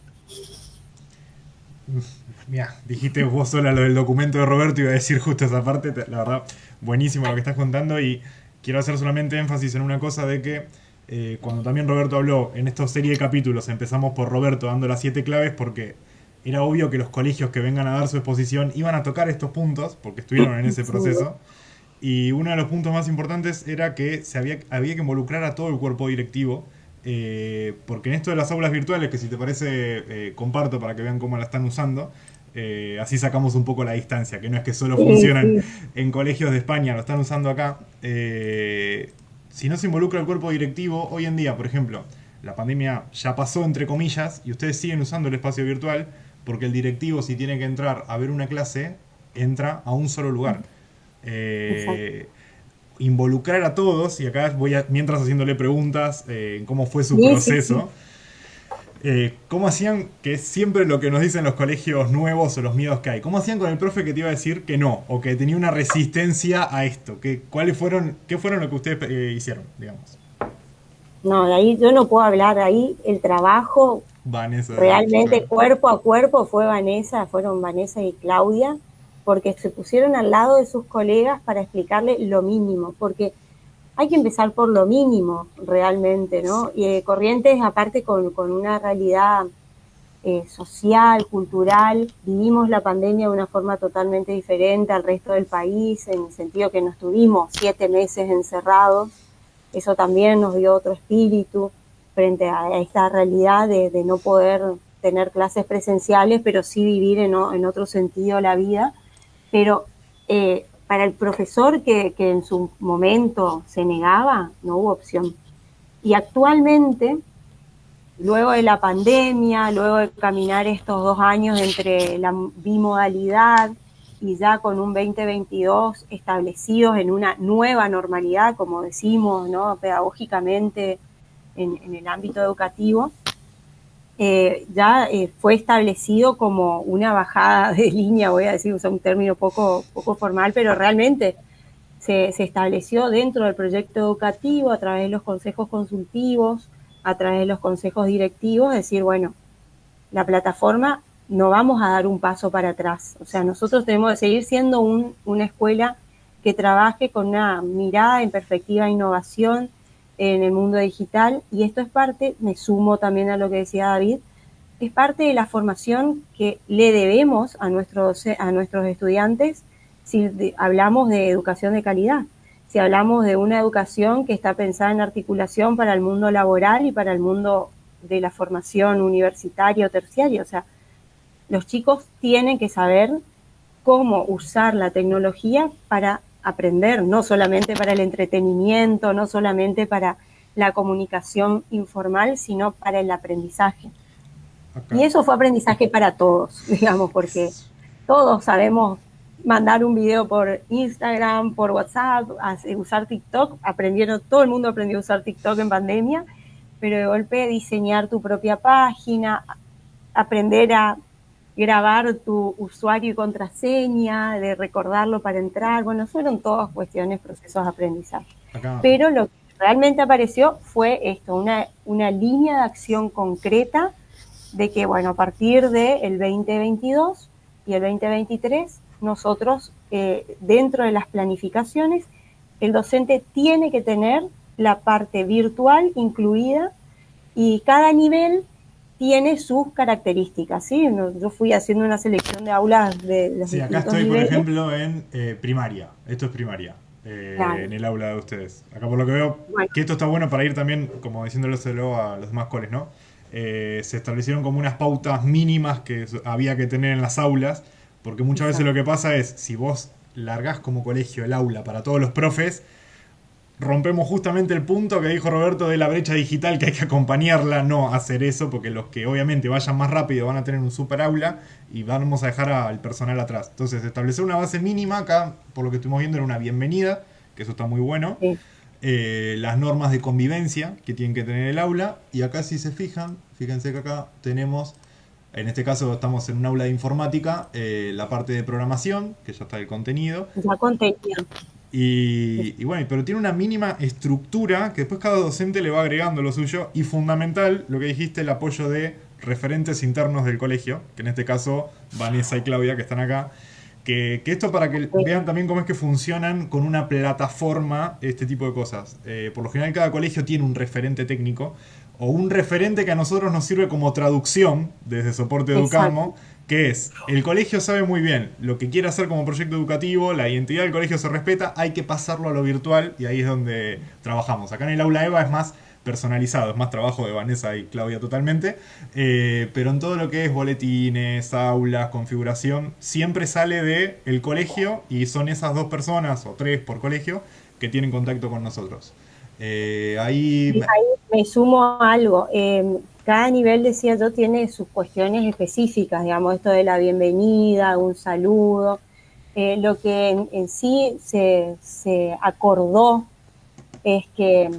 Mira, dijiste vos sola lo del documento de Roberto, iba a decir justo esa parte, la verdad, buenísimo lo que estás contando, y quiero hacer solamente énfasis en una cosa de que cuando también Roberto habló en esta serie de capítulos, empezamos por Roberto dando las 7 claves porque era obvio que los colegios que vengan a dar su exposición iban a tocar estos puntos, porque estuvieron en ese proceso, y uno de los puntos más importantes era que había que involucrar a todo el cuerpo directivo, porque en esto de las aulas virtuales, que si te parece comparto para que vean cómo la están usando, así sacamos un poco la distancia, que no es que solo funcionan en colegios de España, lo están usando acá. Si no se involucra el cuerpo directivo, hoy en día, por ejemplo, la pandemia ya pasó, entre comillas, y ustedes siguen usando el espacio virtual, porque el directivo, si tiene que entrar a ver una clase, entra a un solo lugar. Involucrar a todos, y acá voy mientras haciéndole preguntas en cómo fue su proceso. ¿Cómo hacían, que es siempre lo que nos dicen los colegios nuevos o los miedos que hay? ¿Cómo hacían con el profe que te iba a decir que no? O que tenía una resistencia a esto. ¿Qué fueron lo que ustedes hicieron, digamos? No, de ahí yo no puedo hablar, ahí el trabajo Vanessa, realmente claro. cuerpo a cuerpo fueron Vanessa y Claudia, porque se pusieron al lado de sus colegas para explicarle lo mínimo, porque hay que empezar por lo mínimo realmente, ¿no? Y Corrientes, aparte con una realidad social, cultural, vivimos la pandemia de una forma totalmente diferente al resto del país, en el sentido que nos tuvimos 7 meses encerrados, eso también nos dio otro espíritu frente a esta realidad de no poder tener clases presenciales, pero sí vivir en otro sentido la vida. Pero para el profesor que en su momento se negaba, no hubo opción. Y actualmente, luego de la pandemia, luego de caminar estos 2 años entre la bimodalidad y ya con un 2022 establecidos en una nueva normalidad, como decimos, ¿no? Pedagógicamente en el ámbito educativo, fue establecido como una bajada de línea, voy a decir, usar un término poco formal, pero realmente se estableció dentro del proyecto educativo a través de los consejos consultivos, a través de los consejos directivos, decir, bueno, la plataforma no vamos a dar un paso para atrás. O sea, nosotros tenemos que seguir siendo una escuela que trabaje con una mirada en perspectiva de innovación en el mundo digital, y esto es parte, me sumo también a lo que decía David, es parte de la formación que le debemos a nuestros estudiantes si hablamos de educación de calidad, si hablamos de una educación que está pensada en articulación para el mundo laboral y para el mundo de la formación universitaria o terciaria. O sea, los chicos tienen que saber cómo usar la tecnología para aprender, no solamente para el entretenimiento, no solamente para la comunicación informal, sino para el aprendizaje. Y Acá. eso fue aprendizaje para todos, digamos, porque todos sabemos mandar un video por Instagram, por WhatsApp, usar TikTok. Todo el mundo aprendió a usar TikTok en pandemia, pero de golpe diseñar tu propia página, aprender a grabar tu usuario y contraseña, de recordarlo para entrar, bueno, fueron todas cuestiones, procesos de aprendizaje. Acá. Pero lo que realmente apareció fue esto, una línea de acción concreta de que, bueno, a partir del 2022 y el 2023, nosotros, dentro de las planificaciones, el docente tiene que tener la parte virtual incluida, y cada nivel tiene sus características, ¿sí? Yo fui haciendo una selección de aulas de los Sí, acá distintos estoy, por niveles. ejemplo, en primaria. Esto es primaria, Claro. en el aula de ustedes. Acá por lo que veo, Bueno, que esto está bueno para ir también, como diciéndoloselo a los demás coles, ¿no? Se establecieron como unas pautas mínimas que había que tener en las aulas, porque muchas veces exacto. lo que pasa es, si vos largás como colegio el aula para todos los profes, rompemos justamente el punto que dijo Roberto de la brecha digital, que hay que acompañarla, no hacer eso, porque los que obviamente vayan más rápido van a tener un super aula y vamos a dejar al personal atrás. Entonces, establecer una base mínima, acá, por lo que estuvimos viendo, era una bienvenida, que eso está muy bueno. Sí. Las normas de convivencia que tienen que tener el aula, y acá si se fijan, fíjense que acá tenemos, en este caso estamos en un aula de informática, la parte de programación, que ya está el contenido, Ya contenido. y bueno, pero tiene una mínima estructura que después cada docente le va agregando lo suyo, y fundamental, lo que dijiste, el apoyo de referentes internos del colegio, que en este caso Vanessa y Claudia, que están acá, que esto para que vean también cómo es que funcionan con una plataforma este tipo de cosas. Por lo general cada colegio tiene un referente técnico o un referente que a nosotros nos sirve como traducción desde Soporte Exacto. Educamo, que es, el colegio sabe muy bien lo que quiere hacer como proyecto educativo, la identidad del colegio se respeta, hay que pasarlo a lo virtual, y ahí es donde trabajamos. Acá en el aula EVA es más personalizado, es más trabajo de Vanessa y Claudia totalmente, pero en todo lo que es boletines, aulas, configuración, siempre sale de el colegio, y son esas 2 personas o 3 por colegio que tienen contacto con nosotros. Ahí. Y ahí me sumo a algo. Cada nivel, decía yo, tiene sus cuestiones específicas, digamos, esto de la bienvenida, un saludo. Lo que en sí se acordó es que,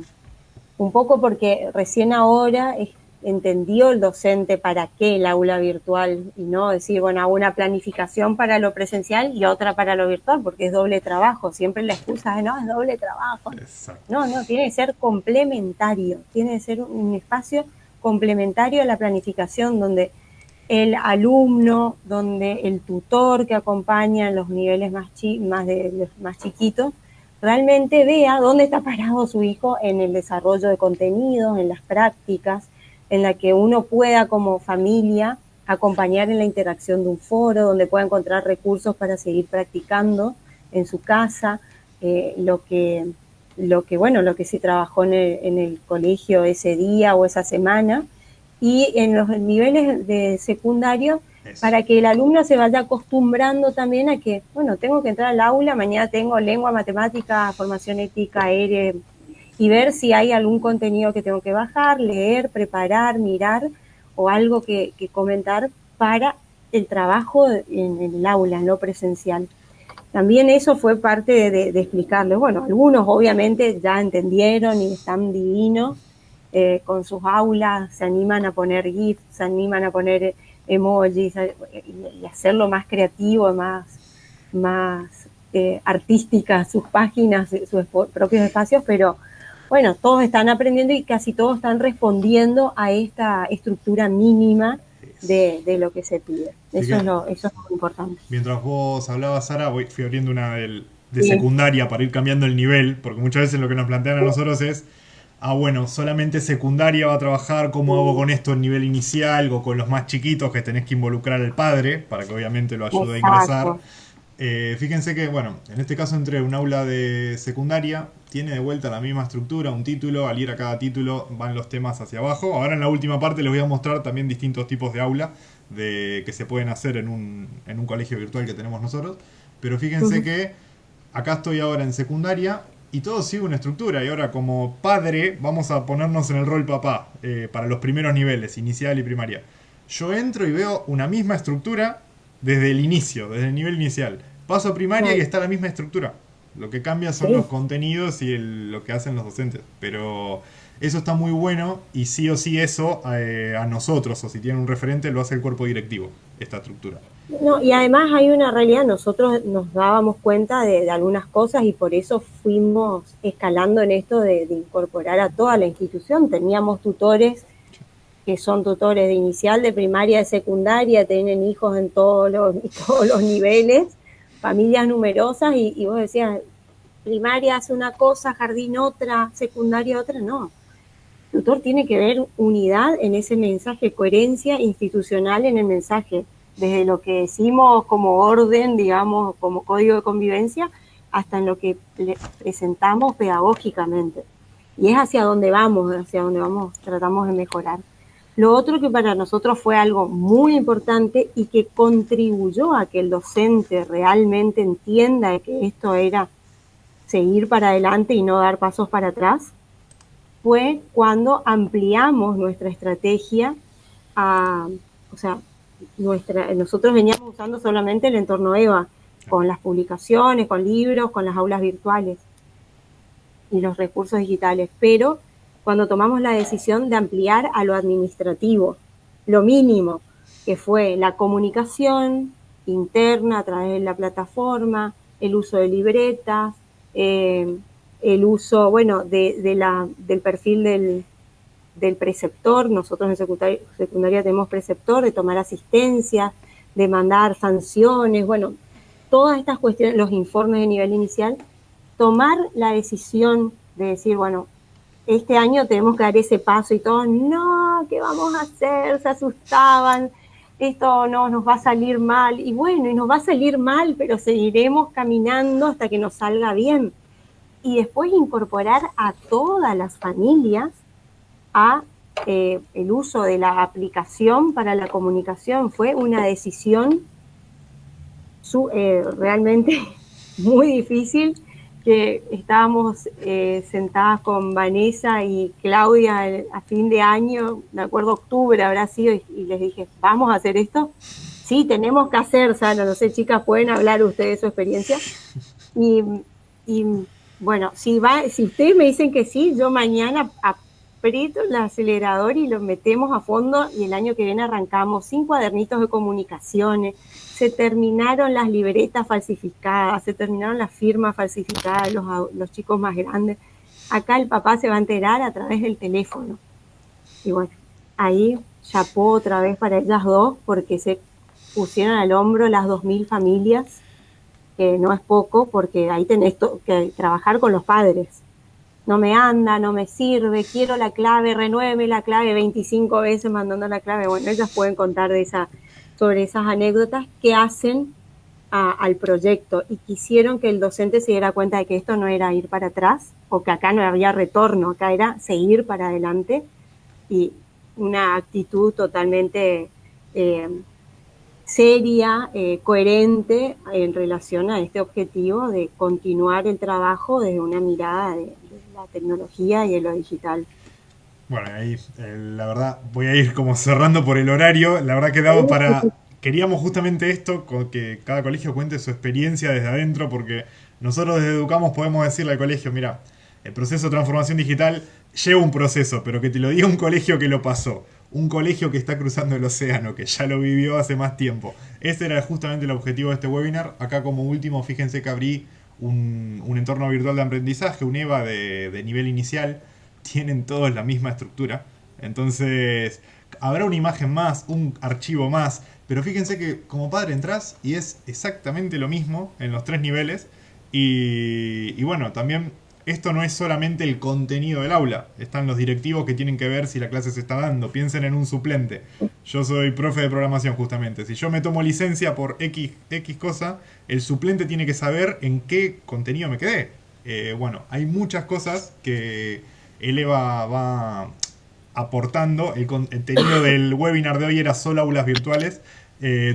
un poco porque recién ahora entendió el docente para qué el aula virtual y no decir, bueno, hago una planificación para lo presencial y otra para lo virtual, porque es doble trabajo. Siempre la excusa de, no, es doble trabajo. Exacto. No, tiene que ser complementario, tiene que ser un espacio complementario a la planificación donde el alumno, donde el tutor que acompaña en los niveles más chiquitos, realmente vea dónde está parado su hijo en el desarrollo de contenidos, en las prácticas, en la que uno pueda como familia acompañar en la interacción de un foro, donde pueda encontrar recursos para seguir practicando en su casa, lo que se trabajó en el colegio ese día o esa semana, y en los niveles de secundario, para que el alumno se vaya acostumbrando también a que, bueno, tengo que entrar al aula, mañana tengo lengua, matemática, formación ética, y ver si hay algún contenido que tengo que bajar, leer, preparar, mirar, o algo que comentar para el trabajo en el aula, no presencial. También eso fue parte de explicarles. Bueno, algunos obviamente ya entendieron y están divinos con sus aulas, se animan a poner GIFs, se animan a poner emojis y hacerlo más creativo, más artísticas sus páginas, sus propios espacios, pero bueno, todos están aprendiendo y casi todos están respondiendo a esta estructura mínima de lo que se pide. Eso es lo importante. Mientras vos hablabas, Sara, fui abriendo una de secundaria para ir cambiando el nivel, porque muchas veces lo que nos plantean a nosotros es, bueno, solamente secundaria va a trabajar, ¿cómo hago con esto en nivel inicial? O con los más chiquitos que tenés que involucrar al padre, para que obviamente lo ayude a ingresar. Fíjense que, bueno, en este caso entré a un aula de secundaria, tiene de vuelta la misma estructura, un título, al ir a cada título van los temas hacia abajo. Ahora en la última parte les voy a mostrar también distintos tipos de aula que se pueden hacer en un colegio virtual que tenemos nosotros. Pero fíjense que acá estoy ahora en secundaria y todo sigue una estructura. Y ahora como padre vamos a ponernos en el rol papá para los primeros niveles, inicial y primaria. Yo entro y veo una misma estructura desde el inicio, desde el nivel inicial. Paso a primaria y está la misma estructura. Lo que cambia son los contenidos y lo que hacen los docentes. Pero eso está muy bueno y sí o sí eso a nosotros, o si tienen un referente, lo hace el cuerpo directivo, esta estructura. No, y además hay una realidad, nosotros nos dábamos cuenta de algunas cosas y por eso fuimos escalando en esto de incorporar a toda la institución. Teníamos tutores que son tutores de inicial, de primaria, de secundaria, tienen hijos en todos los niveles, familias numerosas, y vos decías, primaria hace una cosa, jardín otra, secundaria otra, no. El tutor tiene que ver unidad en ese mensaje, coherencia institucional en el mensaje, desde lo que decimos como orden, digamos, como código de convivencia, hasta en lo que presentamos pedagógicamente. Y es hacia donde vamos, tratamos de mejorar. Lo otro que para nosotros fue algo muy importante y que contribuyó a que el docente realmente entienda que esto era seguir para adelante y no dar pasos para atrás, fue cuando ampliamos nuestra estrategia nosotros veníamos usando solamente el entorno EVA, con las publicaciones, con libros, con las aulas virtuales y los recursos digitales, pero cuando tomamos la decisión de ampliar a lo administrativo, lo mínimo, que fue la comunicación interna a través de la plataforma, el uso de libretas, el uso, del perfil del preceptor. Nosotros en secundaria tenemos preceptor, de tomar asistencia, de mandar sanciones, todas estas cuestiones, los informes de nivel inicial, tomar la decisión de decir, este año tenemos que dar ese paso, y todos, no, ¿qué vamos a hacer? Se asustaban, esto no nos va a salir mal, y nos va a salir mal, pero seguiremos caminando hasta que nos salga bien. Y después incorporar a todas las familias a el uso de la aplicación para la comunicación fue una decisión realmente muy difícil, que estábamos sentadas con Vanessa y Claudia a fin de año, me acuerdo octubre habrá sido, y les dije, ¿vamos a hacer esto? Sí, tenemos que hacer, Sara, no sé, chicas, pueden hablar ustedes de su experiencia. Y si ustedes me dicen que sí, yo mañana aprieto el acelerador y lo metemos a fondo, y el año que viene arrancamos sin cuadernitos de comunicaciones, se terminaron las libretas falsificadas, se terminaron las firmas falsificadas, los chicos más grandes. Acá el papá se va a enterar a través del teléfono. Y bueno, ahí chapó otra vez para ellas dos, porque se pusieron al hombro las 2000 familias, que no es poco, porque ahí tenés que trabajar con los padres. No me anda, no me sirve, quiero la clave, renuéveme la clave 25 veces mandando la clave. Bueno, ellas pueden contar sobre esas anécdotas que hacen al proyecto, y quisieron que el docente se diera cuenta de que esto no era ir para atrás, o que acá no había retorno, acá era seguir para adelante, y una actitud totalmente seria, coherente en relación a este objetivo de continuar el trabajo desde una mirada de la tecnología y de lo digital. Bueno, ahí la verdad voy a ir como cerrando por el horario. La verdad que daba para... Queríamos justamente esto, con que cada colegio cuente su experiencia desde adentro, porque nosotros desde Educamos podemos decirle al colegio, mira, el proceso de transformación digital lleva un proceso, pero que te lo diga un colegio que lo pasó, un colegio que está cruzando el océano, que ya lo vivió hace más tiempo. Ese era justamente el objetivo de este webinar. Acá como último, fíjense que abrí un entorno virtual de aprendizaje, un EVA de nivel inicial. Tienen todos la misma estructura. Entonces, habrá una imagen más, un archivo más, pero fíjense que como padre entras y es exactamente lo mismo en los 3 niveles. Y bueno, también esto no es solamente el contenido del aula. Están los directivos que tienen que ver si la clase se está dando. Piensen en un suplente. Yo soy profe de programación justamente. Si yo me tomo licencia por X cosa, el suplente tiene que saber en qué contenido me quedé. Bueno, hay muchas cosas que el EVA va aportando. El contenido del webinar de hoy era solo aulas virtuales.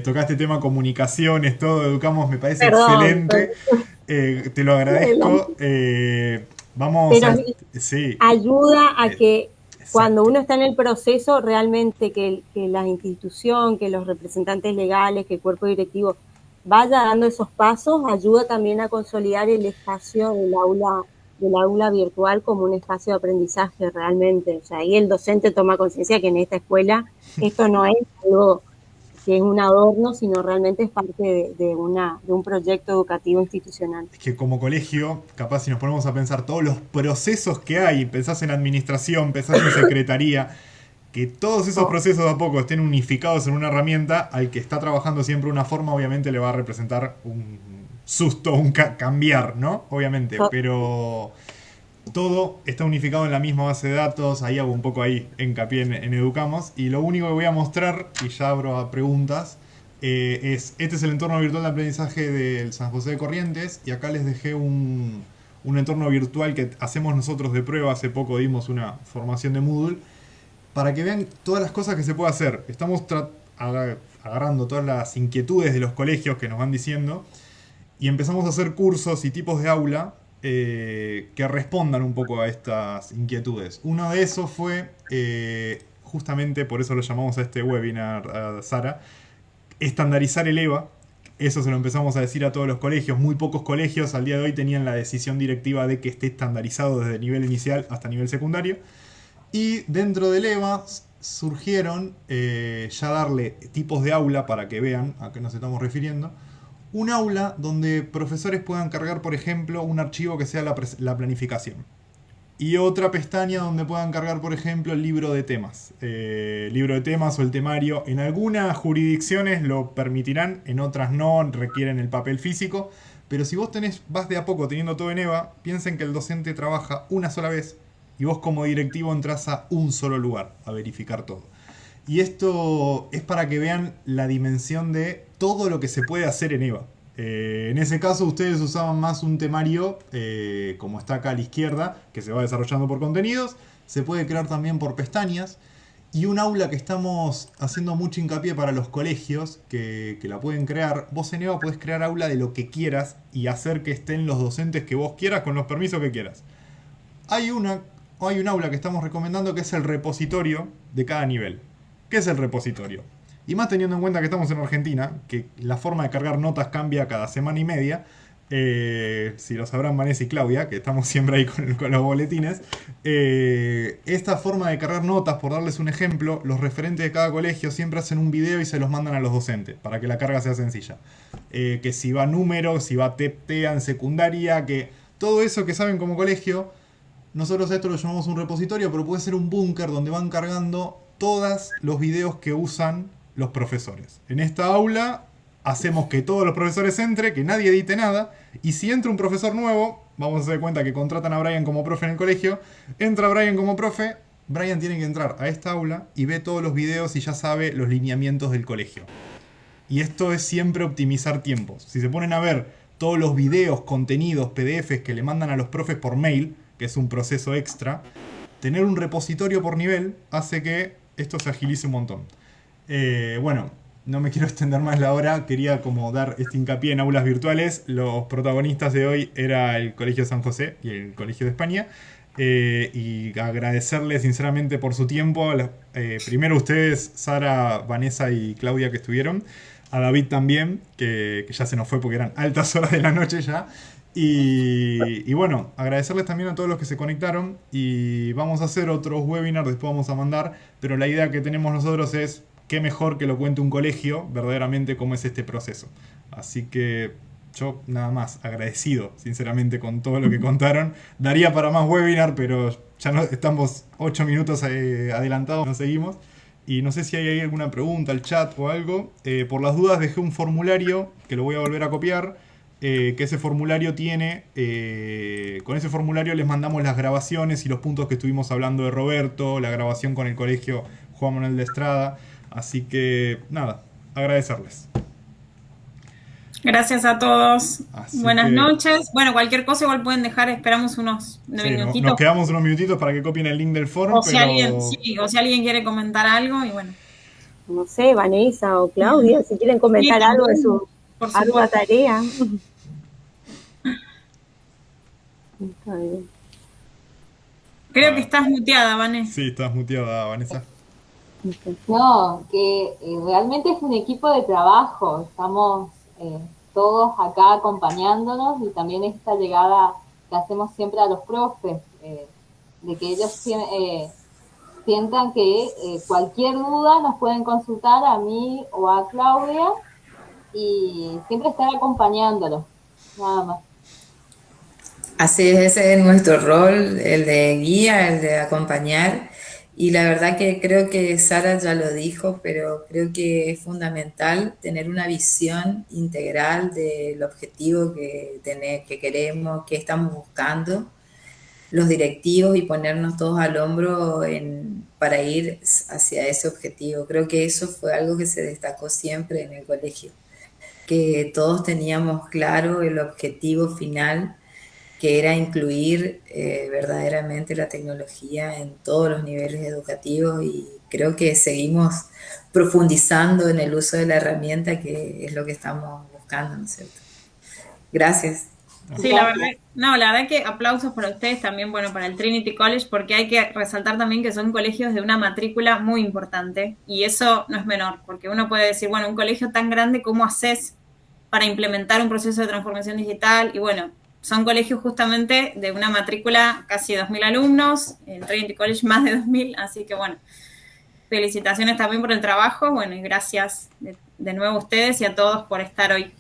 Tocaste tema comunicaciones, todo, Educamos, me parece excelente. Te lo agradezco. Vamos Pero sí. Ayuda a que cuando uno está en el proceso, realmente que la institución, que los representantes legales, que el cuerpo directivo vaya dando esos pasos, ayuda también a consolidar el espacio del aula virtual como un espacio de aprendizaje realmente. O sea, ahí el docente toma conciencia que en esta escuela esto no es algo que es un adorno, sino realmente es parte de un proyecto educativo institucional. Es que como colegio, capaz si nos ponemos a pensar todos los procesos que hay, pensás en administración, pensás en secretaría, que todos esos procesos de a poco estén unificados en una herramienta, al que está trabajando siempre de una forma, obviamente le va a representar un susto, un cambiar, ¿no? Obviamente, pero todo está unificado en la misma base de datos. Ahí hago un poco hincapié en Educamos, y lo único que voy a mostrar, y ya abro a preguntas, este es el entorno virtual de aprendizaje del San José de Corrientes, y acá les dejé un entorno virtual que hacemos nosotros de prueba. Hace poco dimos una formación de Moodle para que vean todas las cosas que se puede hacer. Estamos agarrando todas las inquietudes de los colegios que nos van diciendo, y empezamos a hacer cursos y tipos de aula que respondan un poco a estas inquietudes. Uno de esos fue, justamente por eso lo llamamos a este webinar, Sara, estandarizar el EVA. Eso se lo empezamos a decir a todos los colegios. Muy pocos colegios al día de hoy tenían la decisión directiva de que esté estandarizado desde nivel inicial hasta nivel secundario. Y dentro del EVA surgieron ya darle tipos de aula para que vean a qué nos estamos refiriendo. Un aula donde profesores puedan cargar, por ejemplo, un archivo que sea la planificación. Y otra pestaña donde puedan cargar, por ejemplo, el libro de temas. Libro de temas o el temario. En algunas jurisdicciones lo permitirán, en otras no, requieren el papel físico. Pero si vos vas de a poco teniendo todo en EVA, piensen que el docente trabaja una sola vez y vos como directivo entrás a un solo lugar a verificar todo. Y esto es para que vean la dimensión de todo lo que se puede hacer en EVA. En ese caso ustedes usaban más un temario, como está acá a la izquierda, que se va desarrollando por contenidos. Se puede crear también por pestañas. Y un aula que estamos haciendo mucho hincapié para los colegios, que la pueden crear. Vos en EVA podés crear aula de lo que quieras y hacer que estén los docentes que vos quieras con los permisos que quieras. Hay un aula que estamos recomendando que es el repositorio de cada nivel. ¿Qué es el repositorio? Y más teniendo en cuenta que estamos en Argentina, que la forma de cargar notas cambia cada semana y media, Si lo sabrán Vanessa y Claudia, que estamos siempre ahí con los boletines, esta forma de cargar notas, por darles un ejemplo, los referentes de cada colegio siempre hacen un video y se los mandan a los docentes, para que la carga sea sencilla. Que si va número, si va TEA en secundaria, que todo eso que saben como colegio, nosotros a esto lo llamamos un repositorio, pero puede ser un búnker donde van cargando todos los videos que usan los profesores. En esta aula hacemos que todos los profesores entren, que nadie edite nada, y si entra un profesor nuevo, vamos a hacer cuenta que contratan a Brian como profe en el colegio, entra Brian como profe, Brian tiene que entrar a esta aula y ve todos los videos y ya sabe los lineamientos del colegio. Y esto es siempre optimizar tiempos. Si se ponen a ver todos los videos, contenidos, PDFs que le mandan a los profes por mail, que es un proceso extra, tener un repositorio por nivel hace que esto se agilice un montón. Bueno, no me quiero extender más la hora, quería como dar este hincapié en aulas virtuales. Los protagonistas de hoy era el Colegio San José y el Colegio de España. Y agradecerles sinceramente por su tiempo. Primero ustedes, Sara, Vanessa y Claudia, que estuvieron. A David también, que ya se nos fue porque eran altas horas de la noche ya. Y bueno, agradecerles también a todos los que se conectaron. Y vamos a hacer otros webinars, después vamos a mandar. Pero la idea que tenemos nosotros es qué mejor que lo cuente un colegio verdaderamente cómo es este proceso. Así que yo nada más agradecido sinceramente con todo lo que contaron. Daría para más webinar, pero ya no, estamos 8 minutos adelantados, nos seguimos. Y no sé si hay alguna pregunta al chat o algo. Por las dudas dejé un formulario que lo voy a volver a copiar. Que ese formulario tiene, con ese formulario les mandamos las grabaciones y los puntos que estuvimos hablando de Roberto, la grabación con el colegio Juan Manuel de Estrada. Así que nada, agradecerles. Gracias a todos. Así Buenas que, noches. Bueno, cualquier cosa igual pueden dejar, esperamos unos minutitos. Nos quedamos unos minutitos para que copien el link del foro. O si alguien quiere comentar algo, y bueno. No sé, Vanessa o Claudia, si quieren comentar algo de su ardua tarea. Está bien. Creo que estás muteada, Vanessa. Sí, estás muteada, Vanessa. No, que realmente es un equipo de trabajo, estamos todos acá acompañándonos, y también esta llegada que hacemos siempre a los profes, de que ellos sientan que cualquier duda nos pueden consultar a mí o a Claudia, y siempre estar acompañándolos, nada más. Así es, ese es nuestro rol, el de guía, el de acompañar. Y la verdad que creo que Sara ya lo dijo, pero creo que es fundamental tener una visión integral del objetivo que queremos, que estamos buscando, los directivos, y ponernos todos al hombro para ir hacia ese objetivo. Creo que eso fue algo que se destacó siempre en el colegio, que todos teníamos claro el objetivo final, que era incluir verdaderamente la tecnología en todos los niveles educativos, y creo que seguimos profundizando en el uso de la herramienta, que es lo que estamos buscando, ¿no es cierto? Gracias. Sí, la verdad que aplausos para ustedes también, bueno, para el Trinity College, porque hay que resaltar también que son colegios de una matrícula muy importante, y eso no es menor, porque uno puede decir, bueno, un colegio tan grande, ¿cómo haces para implementar un proceso de transformación digital? Y bueno, son colegios justamente de una matrícula casi 2.000 alumnos, en Trinity College más de 2.000, así que bueno, felicitaciones también por el trabajo, bueno, y gracias de nuevo a ustedes y a todos por estar hoy.